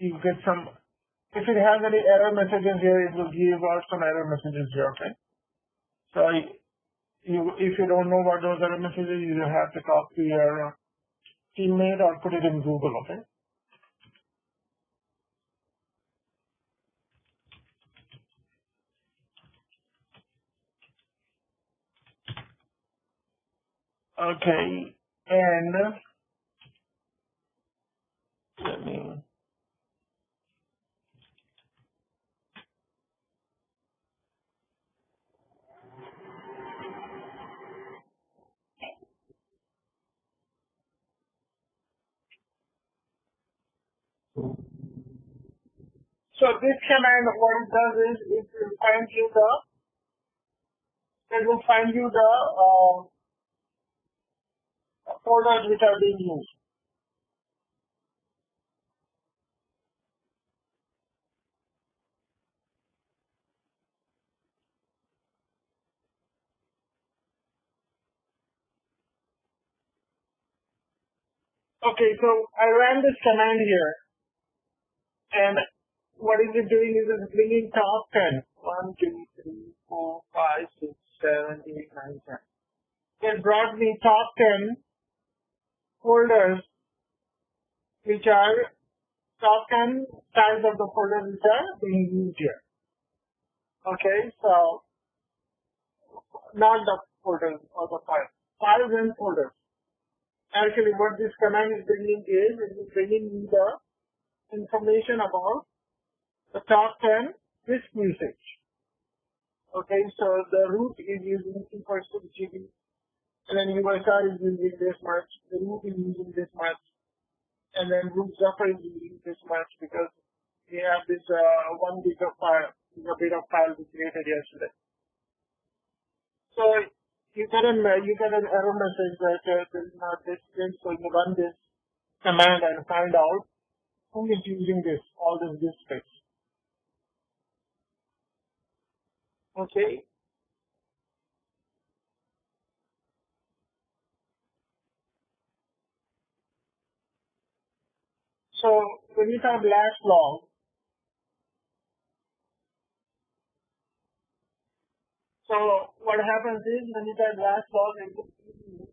you get some, if it has any error messages here, it will give out some error messages here, okay? So if you don't know what those error messages, you have to talk to your teammate or put it in Google, okay? Okay, and let me, so this command, what it does is it will find you the folders which are being used. Okay, so I ran this command here, and what is it doing is it's bringing top 10. 1, 2, 3, 4, 5, 6, 7, 8, 9, 10. It brought me top 10 folders which are top 10 types of the folders which are being used here. Okay, so not the folders or the files. Files and folders. Actually, what this command is bringing is it is bringing me the information about the top 10 disk usage. Okay, so the root is using 2.6 GB, and then USR is using this much, the root is using this much, and then root Zafar is using this much because we have this 1 gig of file, gigabit of file we created yesterday. So you get an error message that there is not this thing, so you run this command and find out who is using this, all this disk space. Okay. So when you type last log, so what happens is when you type last log, it will give you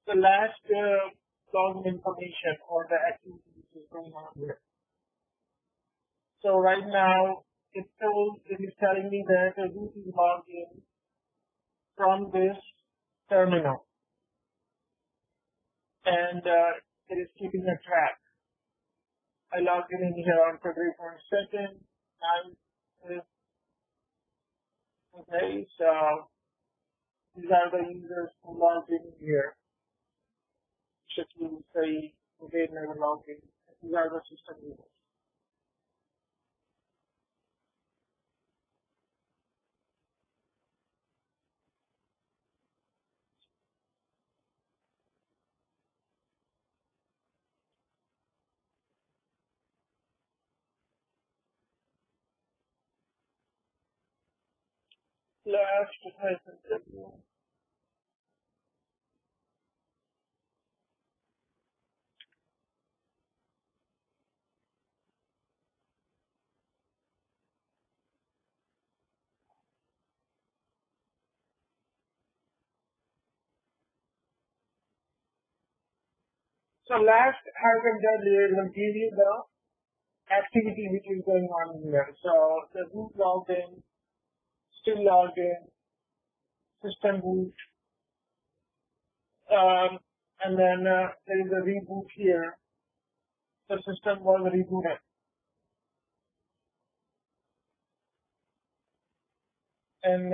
the last login information or the activity which is going on here. So right now it is telling me that the root is logged in from this terminal, and it is keeping a track. I logged in here on February 22nd. Okay, so these are the users who logged in here. Should you say they never logged in? These are the system users. Last interview. So last has been done here will give you the activity which is going on here. So the root logged in, still logged in, system boot, and then there is a reboot here. The system was rebooted. And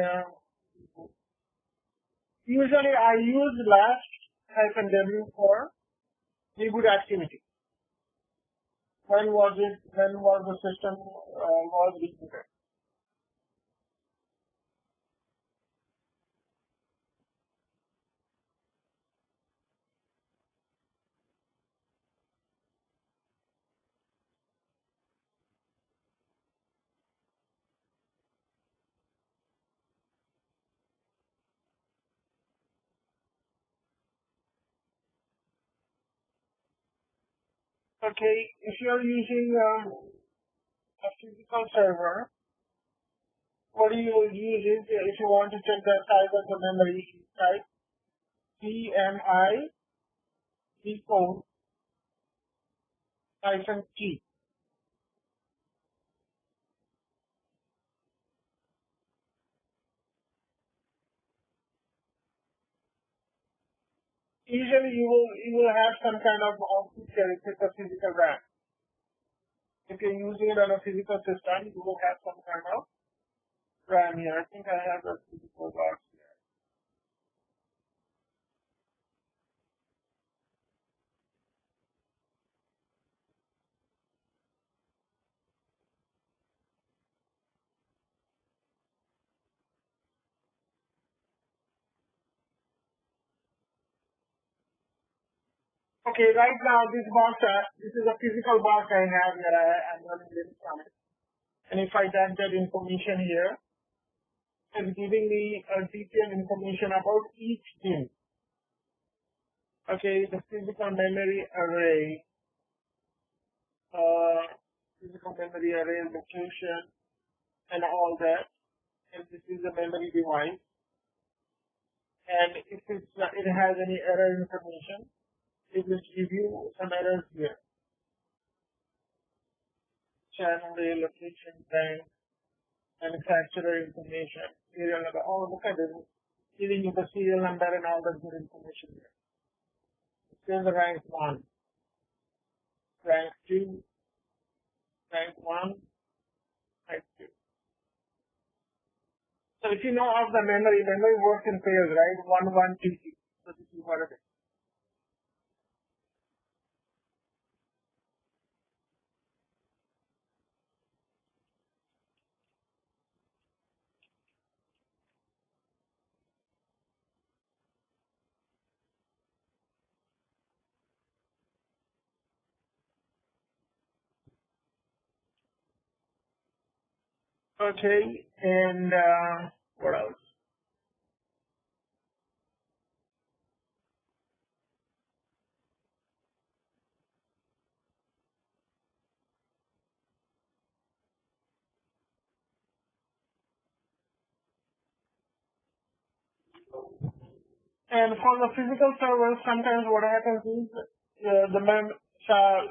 usually I use last-w for reboot activity. When was the system was rebooted? Okay, if you're using a physical server, what do you use is, if you want to check the size of the memory, type CMI decode -T. Usually you will have some kind of output here. It's a physical RAM. If you're using it on a physical system, you will have some kind of RAM here. I think I have a physical box here. Okay, right now this box, this is a physical box I have here. I'm running this on it. And if I type that information here, it's giving me a detailed information about each pin. Okay, the physical memory array, location, and all that. And this is the memory device. And if it has any error information, it will give you some errors here. Channel location, bank, manufacturer information, serial number. Oh, look at this. Giving you the serial number and all the good information here. Here's the rank 1, rank 2, rank 1, rank 2. So if you know of the memory works in pairs, right? 1, 1, 2, 2. So this is what it is. Okay, and what else? And for the physical servers, sometimes what happens is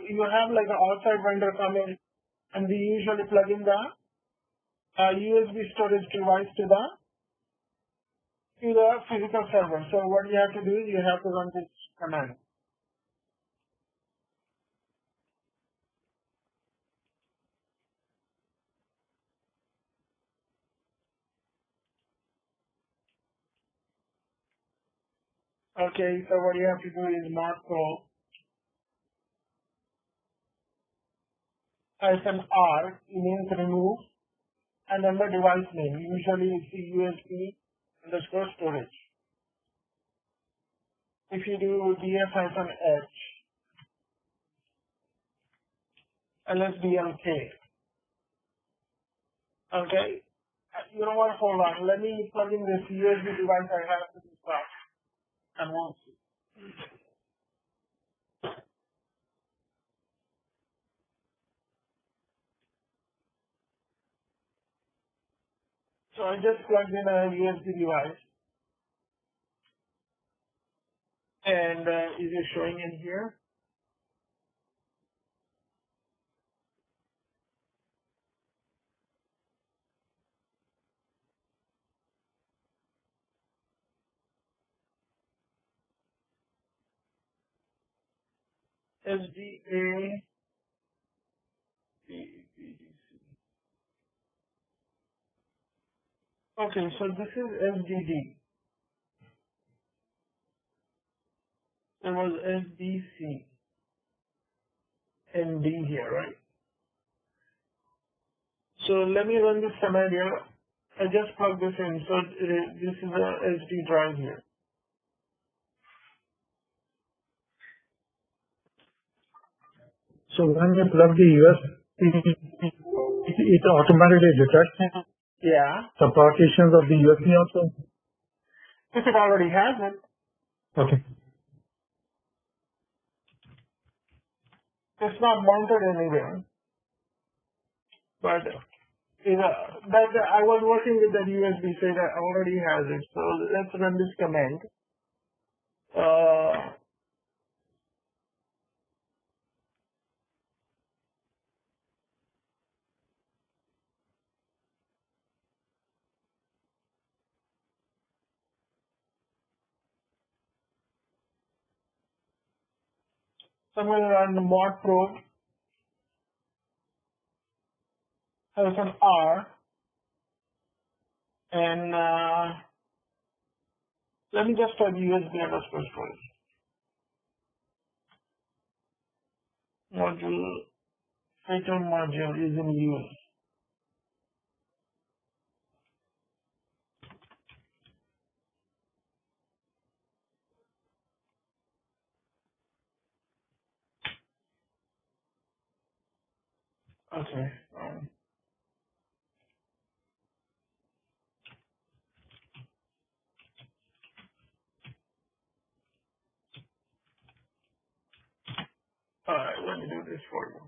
you have like an outside vendor come in, and we usually plug in the USB storage device to the physical server. So what you have to do is you have to run this command. Okay, so what you have to do is macro -R, means remove, and then the device name. Usually it's USB underscore storage. If you do df-h lsdlk, okay, you know what, hold on, let me plug in this USB device I have to this box, and we'll see. So I just plugged in a USB device, and is it showing in here? SDA, okay, so this is SDD. There was SDC and D here, right? So let me run this scenario. I just plug this in. So this is a SD drive here. So when you plug the USB, it automatically detects Yeah. the partitions of the USB also? If it already has it. Okay. It's not mounted anywhere. But I was working with that USB, so it already has it. So let's run this command. So I'm going to run the mod probe, has an R, and let me just type USB underscore storage. Module, fatal module is in use. Okay. Alright, let me do this for you.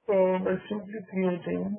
So by simply creating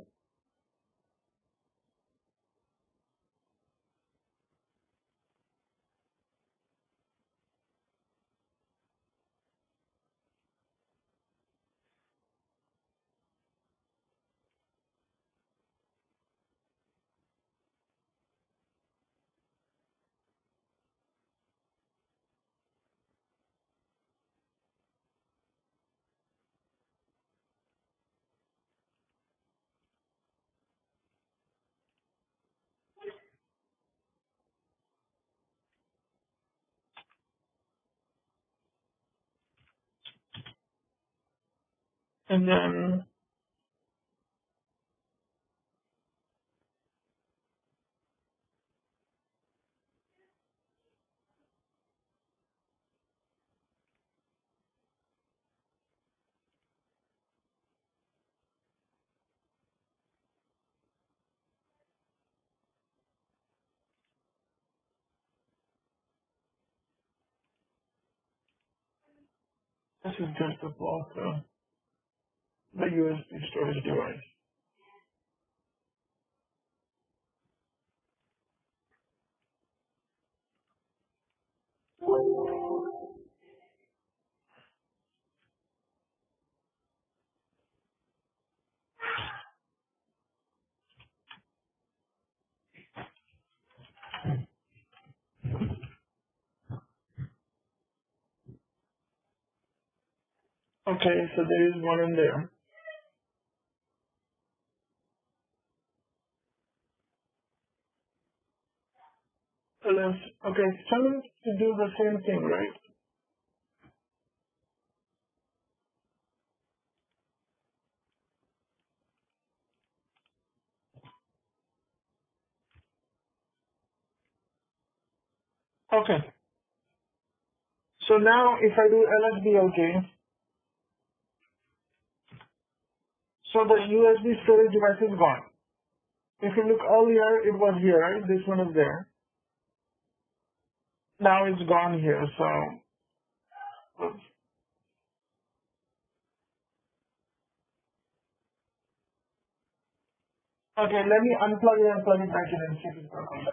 and then this is just about the USB storage device. Okay, so there is one in there. Okay, tell me to do the same thing, right? Okay. So now if I do LSBLK, so the USB storage device is gone. If you look earlier, it was here, right? This one is there. Now it's gone here. So Oops. Okay, let me unplug it and plug it back in and see if it's working.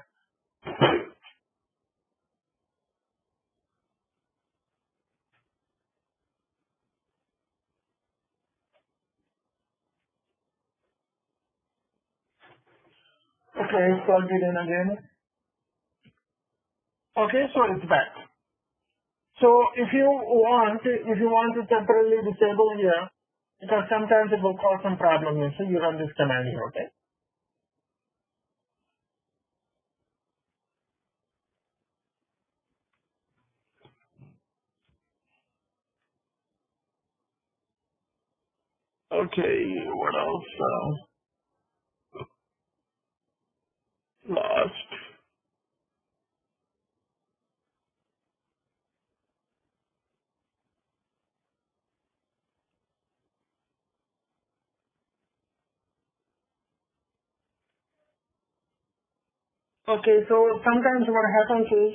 Okay, plugged it in again. Okay, so it's back. So if you want to temporarily disable here, because sometimes it will cause some problem here, so you run this command here, okay? Okay, what else? Lost. Okay, so sometimes what happens is,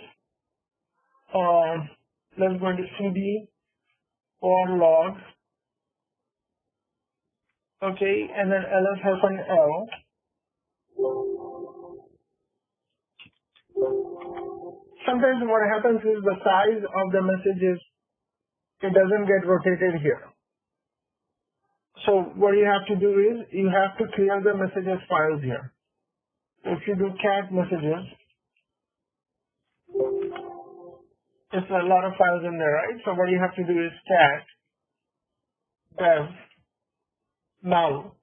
let's go into cd or logs, okay, and then ls-l. Sometimes what happens is the size of the messages, it doesn't get rotated here. So what you have to do is, you have to clear the messages files here. If you do cat messages, there's a lot of files in there, right? So what you have to do is cat dev null,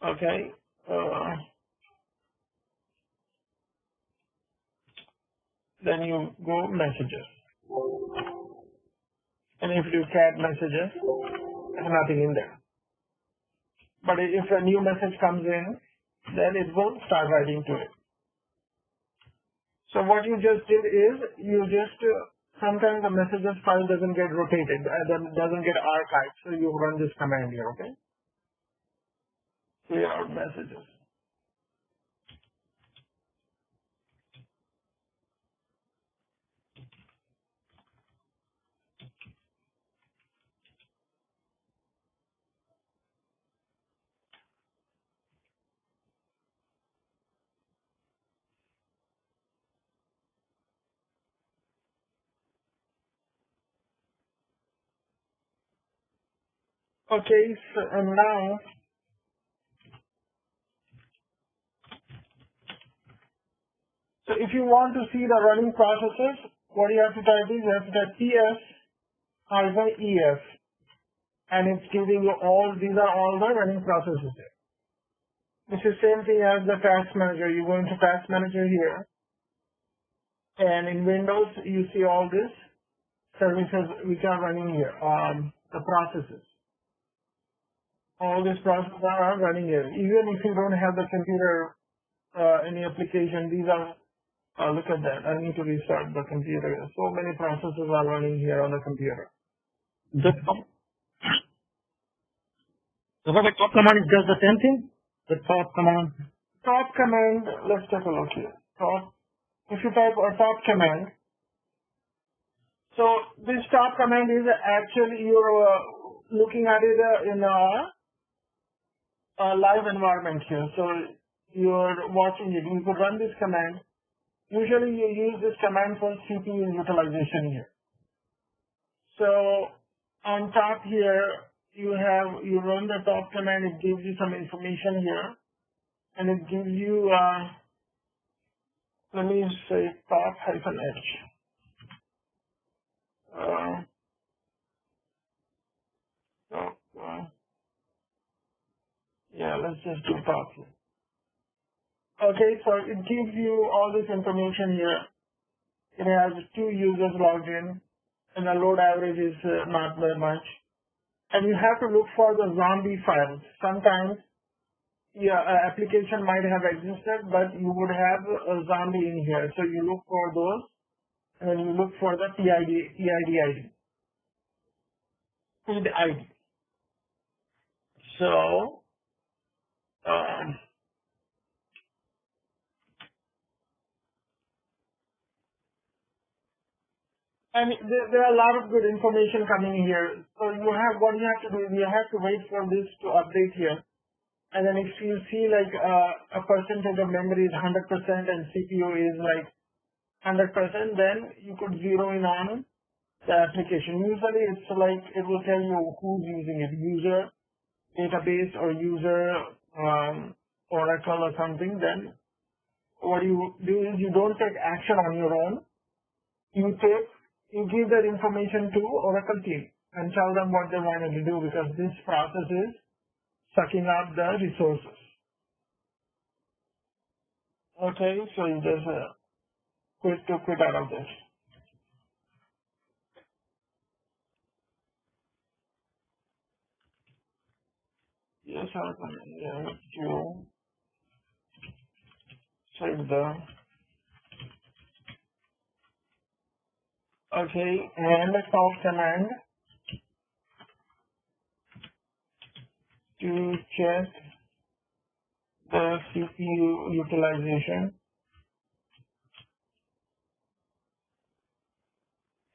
okay? Then you go messages. And if you do cat messages, there's nothing in there. But if a new message comes in, then it will start writing to it. So what you just did is, you just, sometimes the messages file doesn't get rotated, doesn't get archived. So you run this command here, okay? Clear out messages. Okay, so and now, so if you want to see the running processes, what you have to type is, you have to type ps-ef, and it's giving you all, these are all the running processes here. This is same thing as the task manager. You go into task manager here, and in Windows, you see all these services which are running here, the processes. All these processes are running here. Even if you don't have the computer, any application, these are, look at that. I need to restart the computer. So many processes are running here on the computer. The top command is just the same thing? The top command? Top command, let's take a look here. Top, if you type a top command, so this top command is actually, you're looking at it in a live environment here. So you're watching it. You could run this command. Usually you use this command for CPU utilization here. So on top here, you run the top command. It gives you some information here, and it gives you, let me say top-h. Yeah, let's just do top here. Okay, so it gives you all this information here. It has 2 users logged in, and the load average is not very much. And you have to look for the zombie files. Sometimes your application might have existed, but you would have a zombie in here. So you look for those, and you look for the PID ID. So, And there are a lot of good information coming here. So what you have to do is you have to wait for this to update here. And then if you see like a percentage of memory is 100% and CPU is like 100%, then you could zero in on the application. Usually it's like, it will tell you who's using it, user database or user Oracle or something. Then what you do is you don't take action on your own. You give that information to Oracle team and tell them what they wanted to do, because this process is sucking up the resources. Okay, so you just quit out of this. Yes, I'm going to save the. Okay, and the call command to check the CPU utilization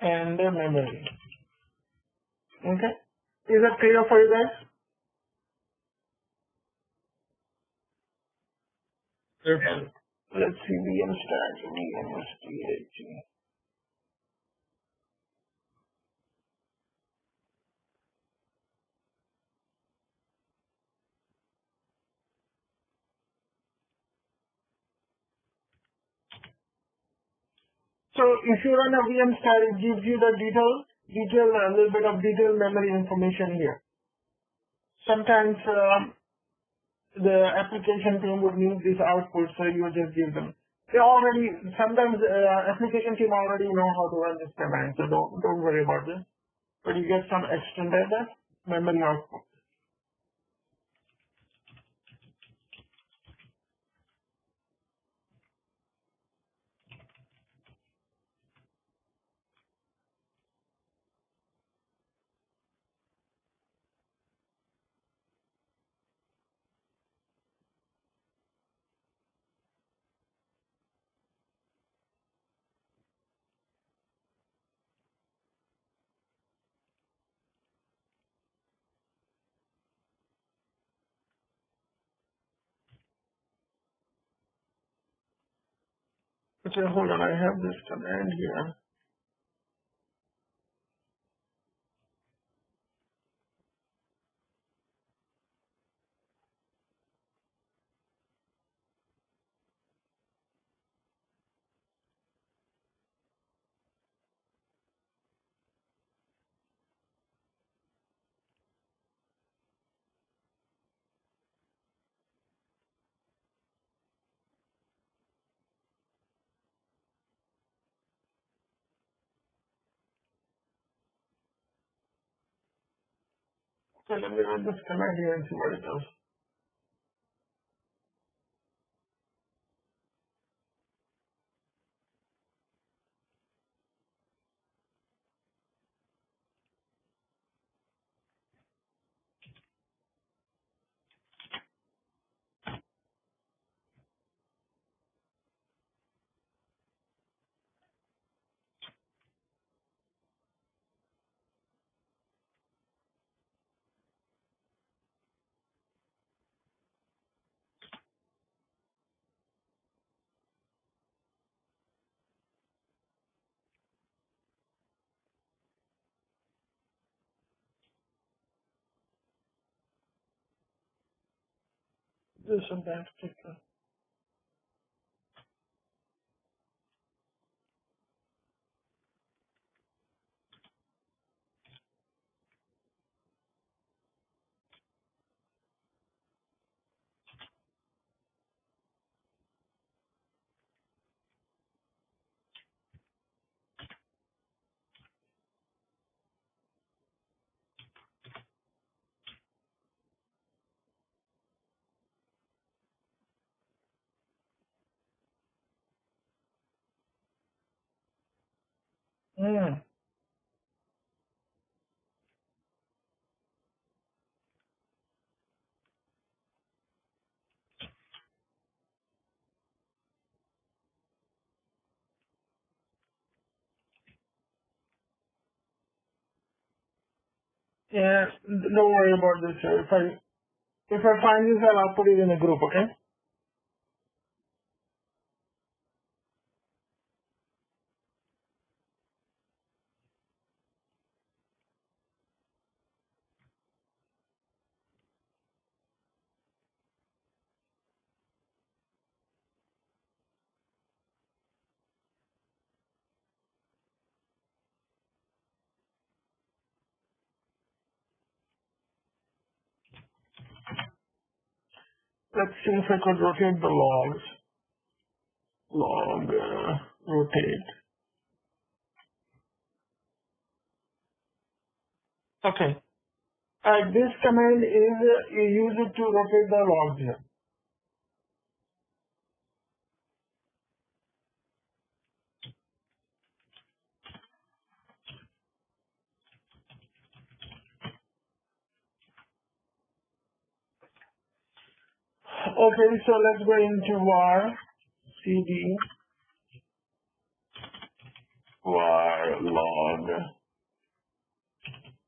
and the memory. Okay, is that clear for you guys? Perfect. Let's see VMstat. So if you run a VMstat, it gives you the a little bit of detailed memory information here. Sometimes the application team would need this output, so you would just give them. Sometimes application team already know how to run this command, so don't worry about this. But you get some extended memory output. Okay, hold on, I have this command here. So let me run this command here and see what it does. Do some back sticker. Hmm. Yeah, don't worry about this, sir. If I find this, I'll put it in a group, okay? Let's see if I could rotate the logs. Log, rotate. Okay. This command is, you use it to rotate the logs here. Okay, so let's go into var cd var log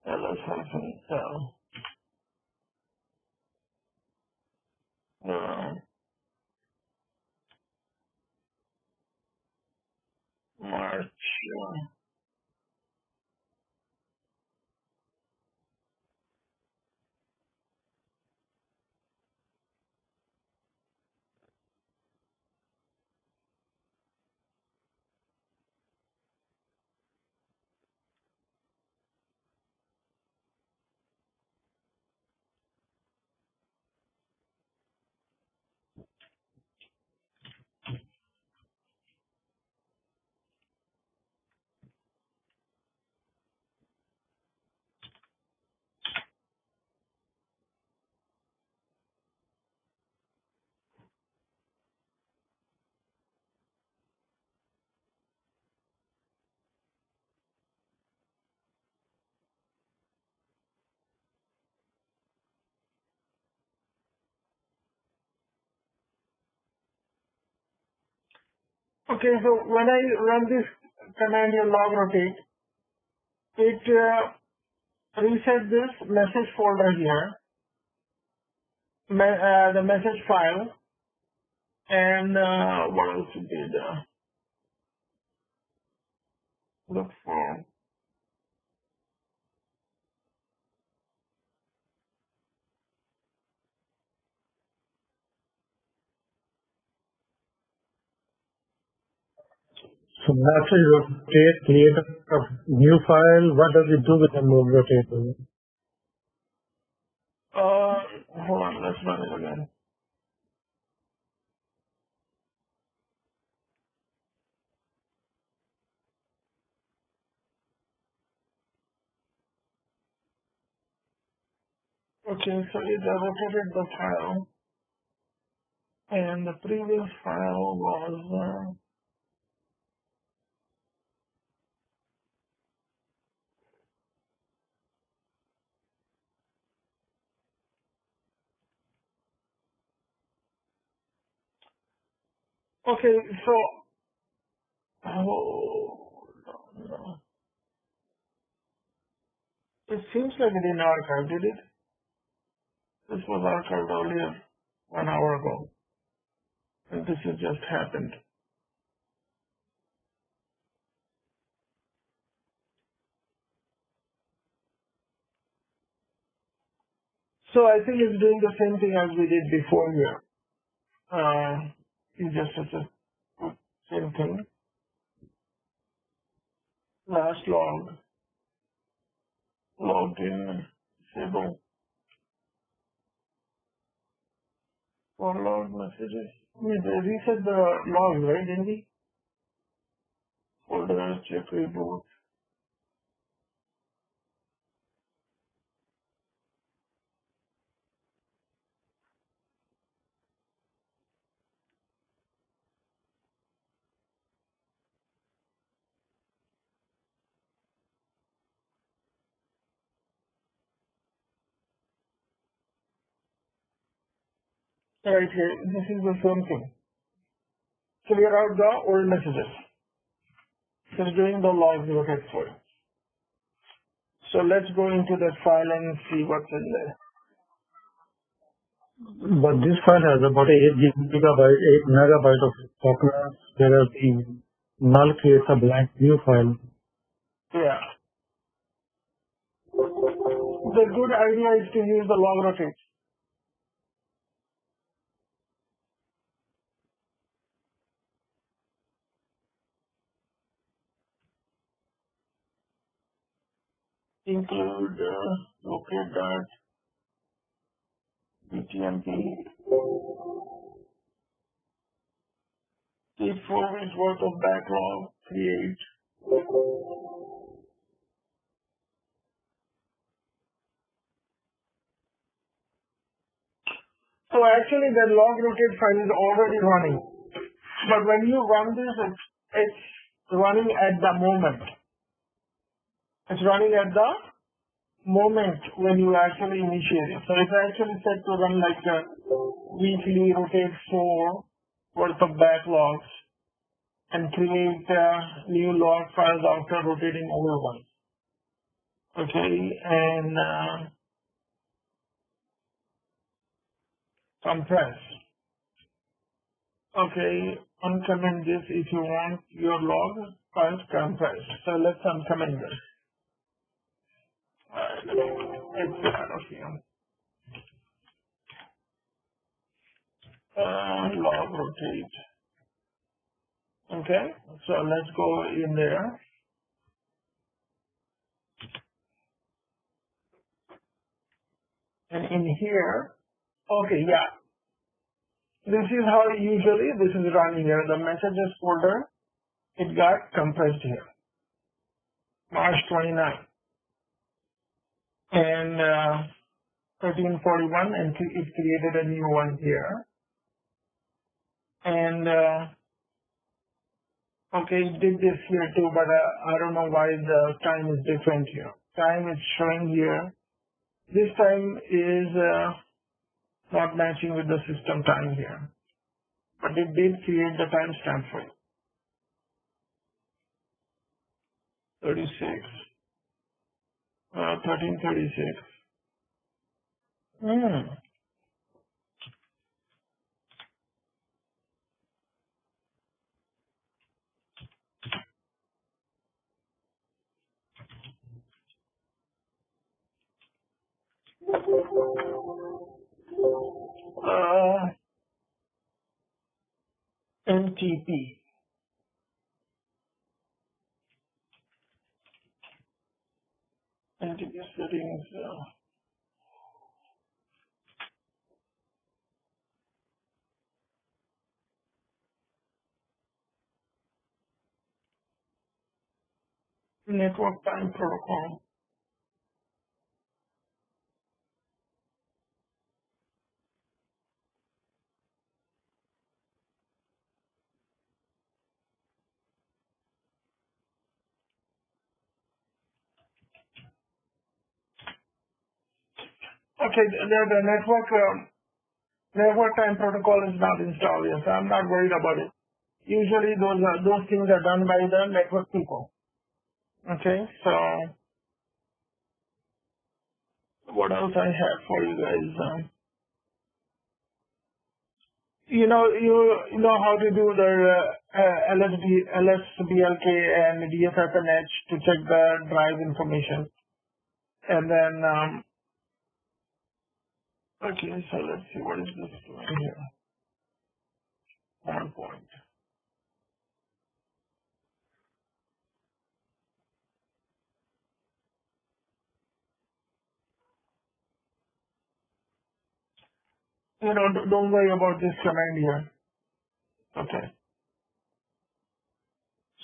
ls hyphen l march. Okay, so when I run this command here, log rotate, it resets this message folder here, the message file, and what else it did? Look for. So after you rotate, create a new file, what does it do with the move rotate? Hold on, let's run it again. Okay, so it rotated the file, and the previous file was, okay, so, oh, no. It seems like it didn't archive, did it? This was archived earlier, 1 hour ago, and this has just happened. So I think it's doing the same thing as we did before here. You just have to put same thing. Last log, logged in, disable, for log messages. We reset the logs, right, didn't we? Folder, check reboot. Right here, this is the same thing. Clear out the old messages. So it's doing the logs rotate for you. So let's go into that file and see what's in there. But this file has about 8 megabyte of documents, whereas the null creates a blank new file. Yeah. The good idea is to use the log rotate. Include locate.btmp. Keep 4 weeks worth of backlog. Create. So actually the log rotate file is already running. But when you run this, it's running at the moment. It's running at the moment when you actually initiate it. So it's actually set to run like a weekly rotate 4 worth of backlogs and create new log files after rotating over one. Okay, and compress. Okay, uncomment this if you want your log files compressed. So let's uncomment this. It's out of here. Log rotate. Okay, so let's go in there. And in here, okay, yeah. This is how usually this is running here. The messages folder, it got compressed here. March 29. And 1341, and it created a new one here. And okay, it did this here too, but I don't know why the time is different here. Time is showing here. This time is not matching with the system time here. But it did create the timestamp for you. 36. 1336. NTP. NTP settings. Network time protocol. Okay, the network time protocol is not installed yet, so I'm not worried about it. Usually those things are done by the network people. Okay, so what else I have for you guys? You know how to do the LSBLK and DFFNH to check the drive information. And then, okay, so let's see, what is this doing here? 1 point. Don't worry about this command here. Okay.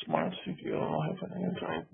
Smart CPO hyphen drive.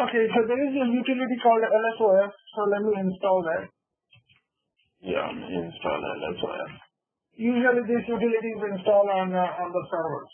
Okay, so there is a utility called LSOS. So let me install that. Yeah, install LSOS. Usually this utility is installed on the servers.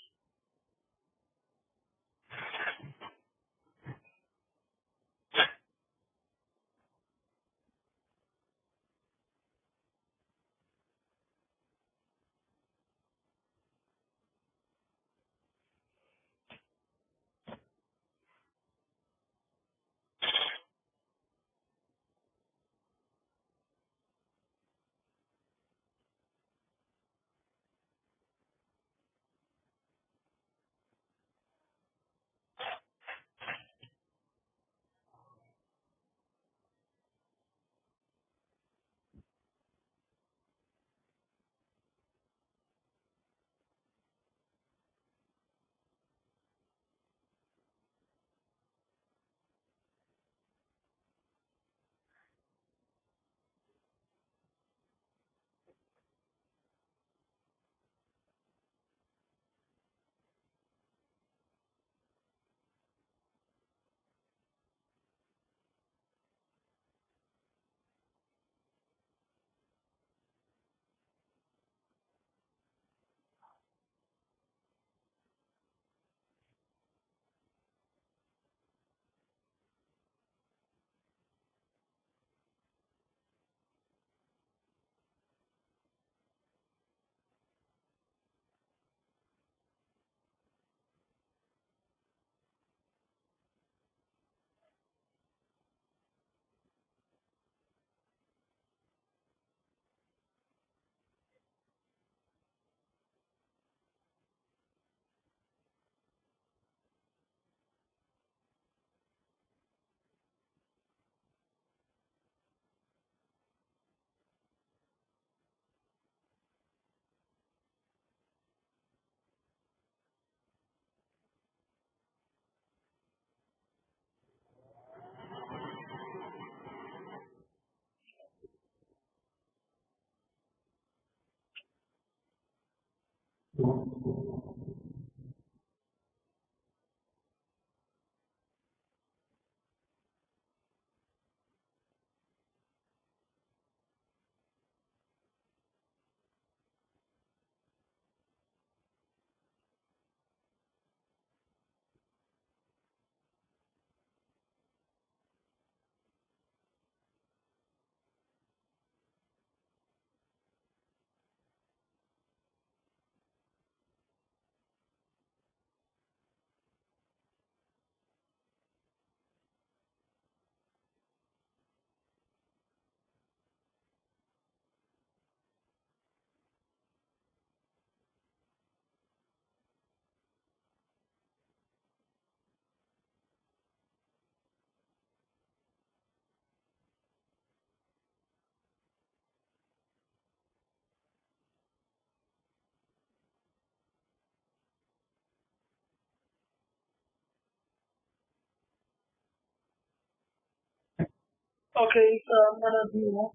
Okay, so I'm gonna do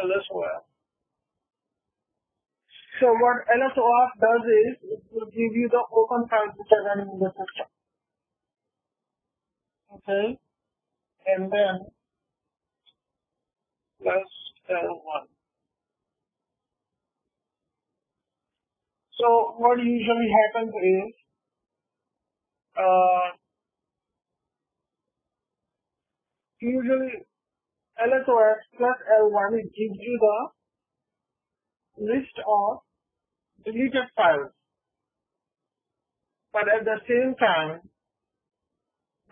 LSOS. So what LSOS does is it will give you the open files which are running in the system. Okay, and then plus L1. So what usually happens is usually LSOS plus L1 it gives you the list of deleted files, but at the same time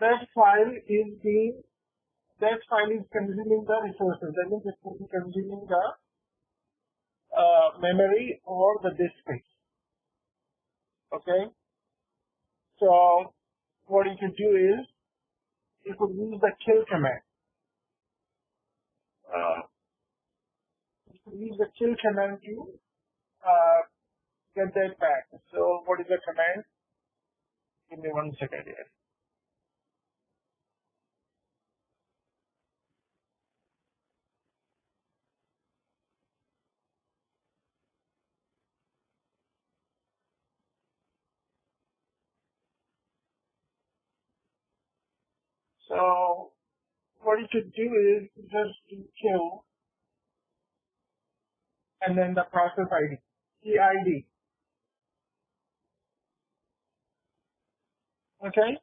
that file is consuming the resources. That means it's consuming the memory or the disk space. Okay, so what you can do is you could use the kill command. You could use the kill command to get that back. So what is the command? Give me 1 second here. So what you should do is just do kill and then the process ID, PID. Okay?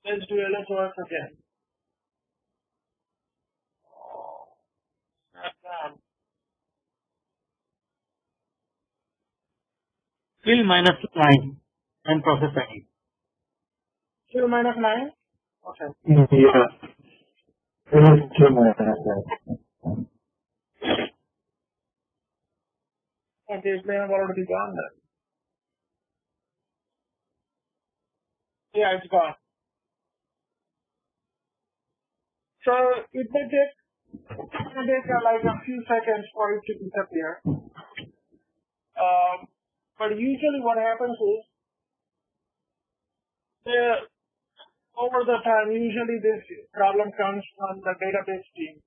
Let's do LSOS again. Down. Kill minus 9 and process ID. Kill minus 9? Okay. Yeah. It is kill minus 9. Okay, it may have already gone then. Yeah, it's gone. So it may take like a few seconds for it to disappear. But usually what happens is, over the time, usually this problem comes from the database team.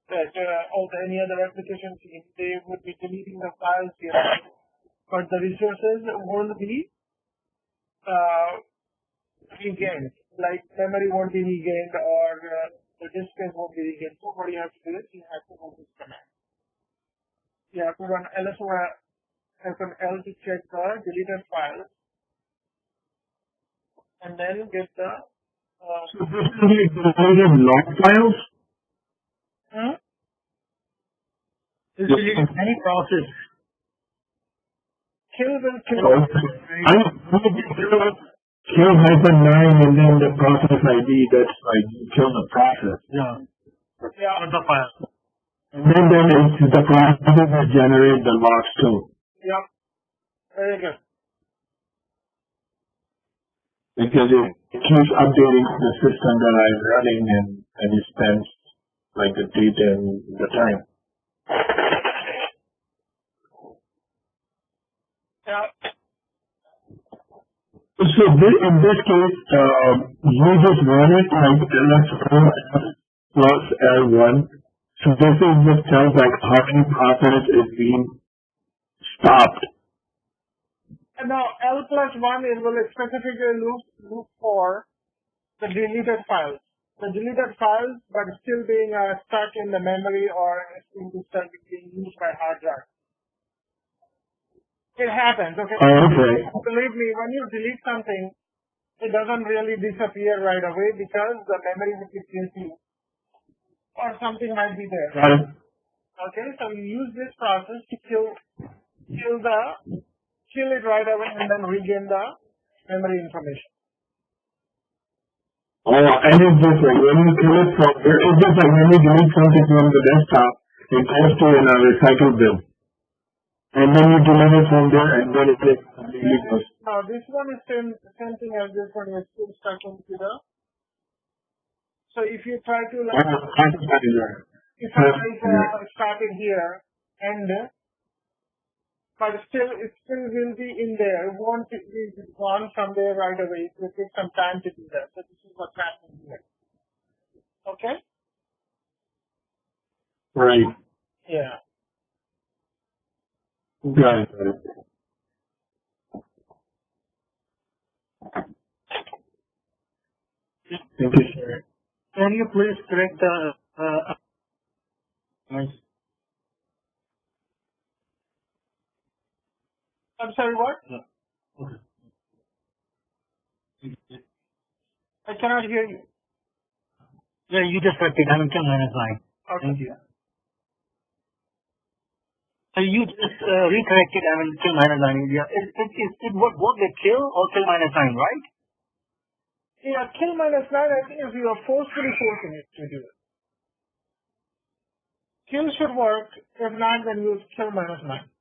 That also any other application team, they would be deleting the files here, but the resources won't be regained. Like memory won't be regained or the disk space won't be regained. So what you have to do is you have to run this command. You have to run LSOL to check the deleted files and then get the So this is deleted log files? Is deleted any process? Kill will kill. Kill hyphen 9 and then the process ID, that's like kill the process. Yeah. Yeah. Not the file. And then it's the process that generate the logs too. Yep. Very good. Because it keeps updating the system that I'm running and it spends like the date and the time. Yeah. So in this case, you just run it like LS1 plus L1. So this is just tells like how many process is being stopped. And now L plus 1 is will specifically look for the deleted files. The deleted files, but still being stuck in the memory or being used by hard drive. It happens, okay? Oh, okay. Believe me, when you delete something, it doesn't really disappear right away because the memory will be guilty or something might be there. Got it. Okay, so you use this process to kill it right away and then regain the memory information. Oh, and it's just like when you kill it from there, it's just like when you delete something from the desktop, it goes to a recycle bin. And then you delete it from there and then it gets completely goes. Now this one is same thing as this one, is still stuck into the. So if you try to if I start it here and but still it still will be in there. It won't be gone from there right away. It will take some time to do that. So this is what's happening here. Okay? Right. Yeah. Got it. Thank you, sir. Can you please correct the I'm sorry, what? Okay. I cannot hear you. Yeah, you just corrected dimension minus 9. Okay. Thank you. So you just recorrected dimension minus 9. Yeah. It what they kill or kill minus 9, right? Yeah, kill minus 9, I think if you are forcefully forcing it to do it. Kill should work. If not, then use kill minus 9.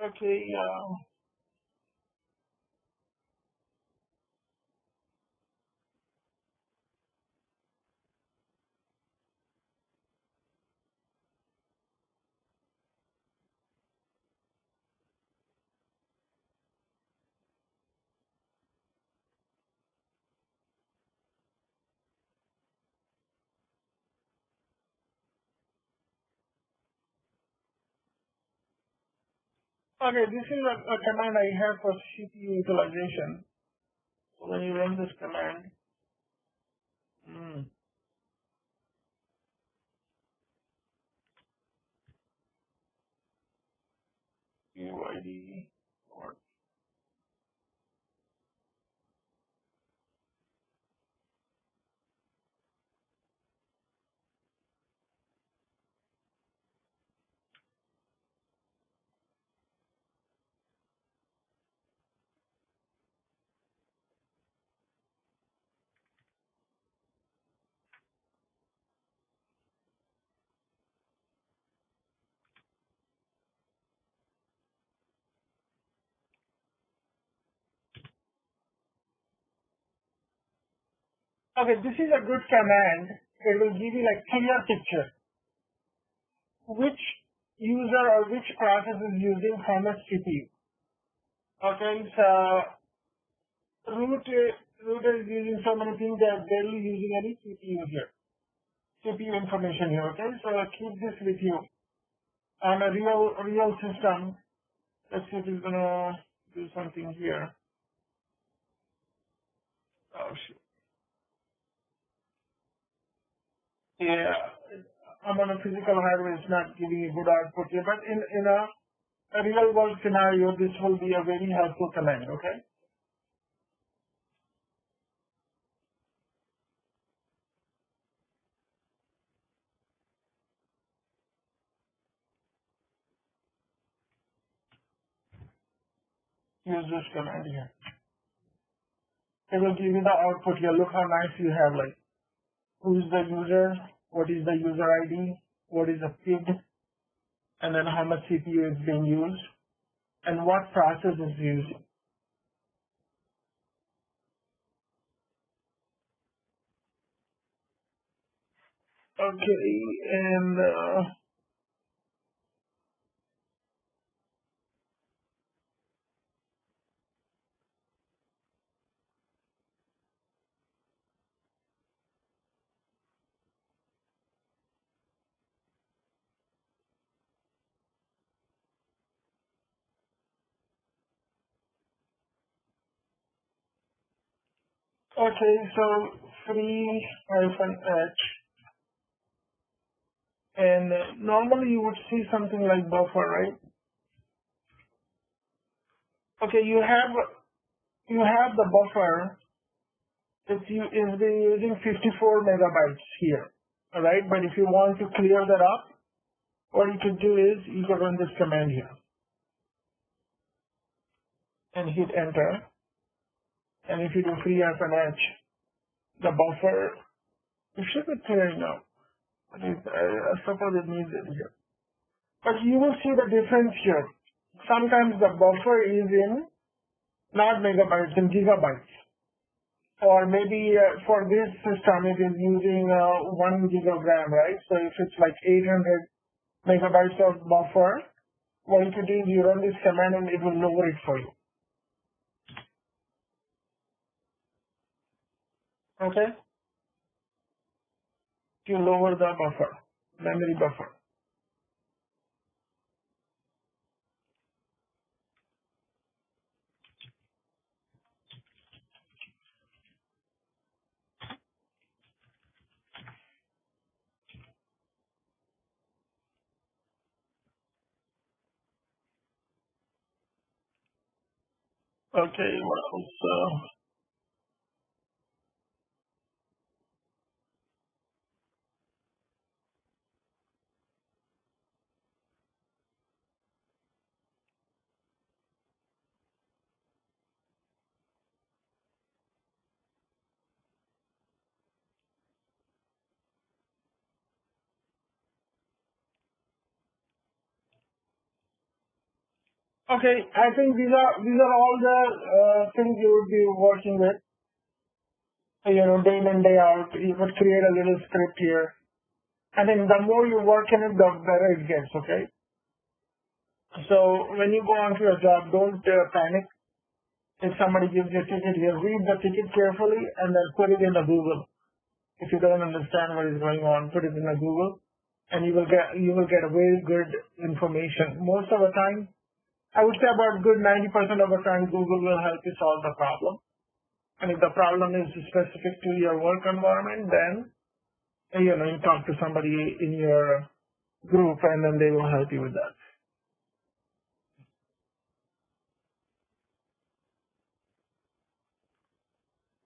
Okay, Okay, this is a command I have for CPU utilization. So when you run this command, UID or okay, this is a good command. It will give you like clear picture. Which user or which process is using how much CPU. Okay, so root is using so many things that barely using any CPU here. CPU information here, okay? So keep this with you. On a real system, let's see if it's gonna do something here. Oh shoot. Yeah, I'm on a physical hardware, it's not giving a good output here, but in a real world scenario, this will be a very helpful command, okay? Use this command here. It will give you the output here. Look how nice you have, like, who is the user, what is the user ID, what is the PID, and then how much CPU is being used, and what process is used. Okay, and okay, so free hyphen H, and normally you would see something like buffer, right? Okay, you have the buffer. It's been using 54 megabytes here, all right? But if you want to clear that up, what you can do is you can run this command here and hit enter. And if you do free H, the buffer, it should be clearing now. I suppose it needs it here. But you will see the difference here. Sometimes the buffer is in not megabytes, in gigabytes. Or maybe for this system it is using 1 gigagram, right? So if it's like 800 megabytes of buffer, what you can do is you run this command and it will lower it for you. Okay? You lower the buffer, memory buffer. Okay, what else? Okay, I think these are all the things you would be working with. Day in and day out. You could create a little script here. I think the more you work in it, the better it gets. Okay. So when you go onto your job, don't panic. If somebody gives you a ticket here, read the ticket carefully and then put it in the Google. If you don't understand what is going on, put it in the Google, and you will get a very good information. Most of the time, I would say about good 90% of the time Google will help you solve the problem. And if the problem is specific to your work environment, then you talk to somebody in your group and then they will help you with that.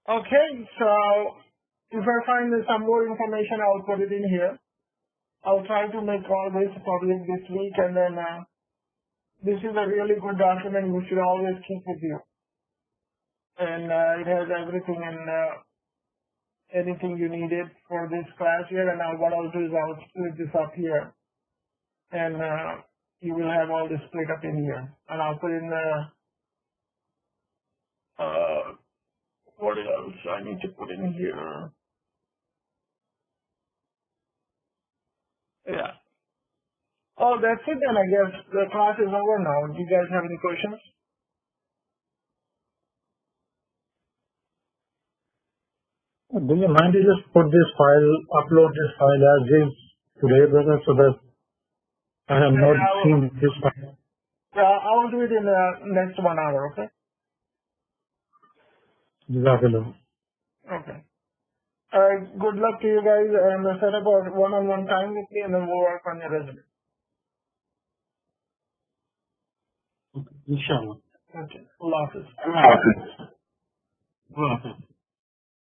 Okay, so if I find some more information, I'll put it in here. I'll try to make all this public this week, and then this is a really good document you should always keep with you. And it has everything and anything you needed for this class here. And now what I'll do is I'll split this up here, and you will have all this split up in here. And I'll put in what else I need to put in here? Yeah. Oh, that's it then. I guess the class is over now. Do you guys have any questions? Do you mind to just put this file, upload this file as is today, brother, so that I have not seen this file? Yeah, I will do it in the next 1 hour, okay? Jazakallah. Okay. Good luck to you guys, and set up a one-on-one time with me, and then we'll work on your resume. Inshallah. Okay. Allah Hafiz. Allah Hafiz. Allah Hafiz.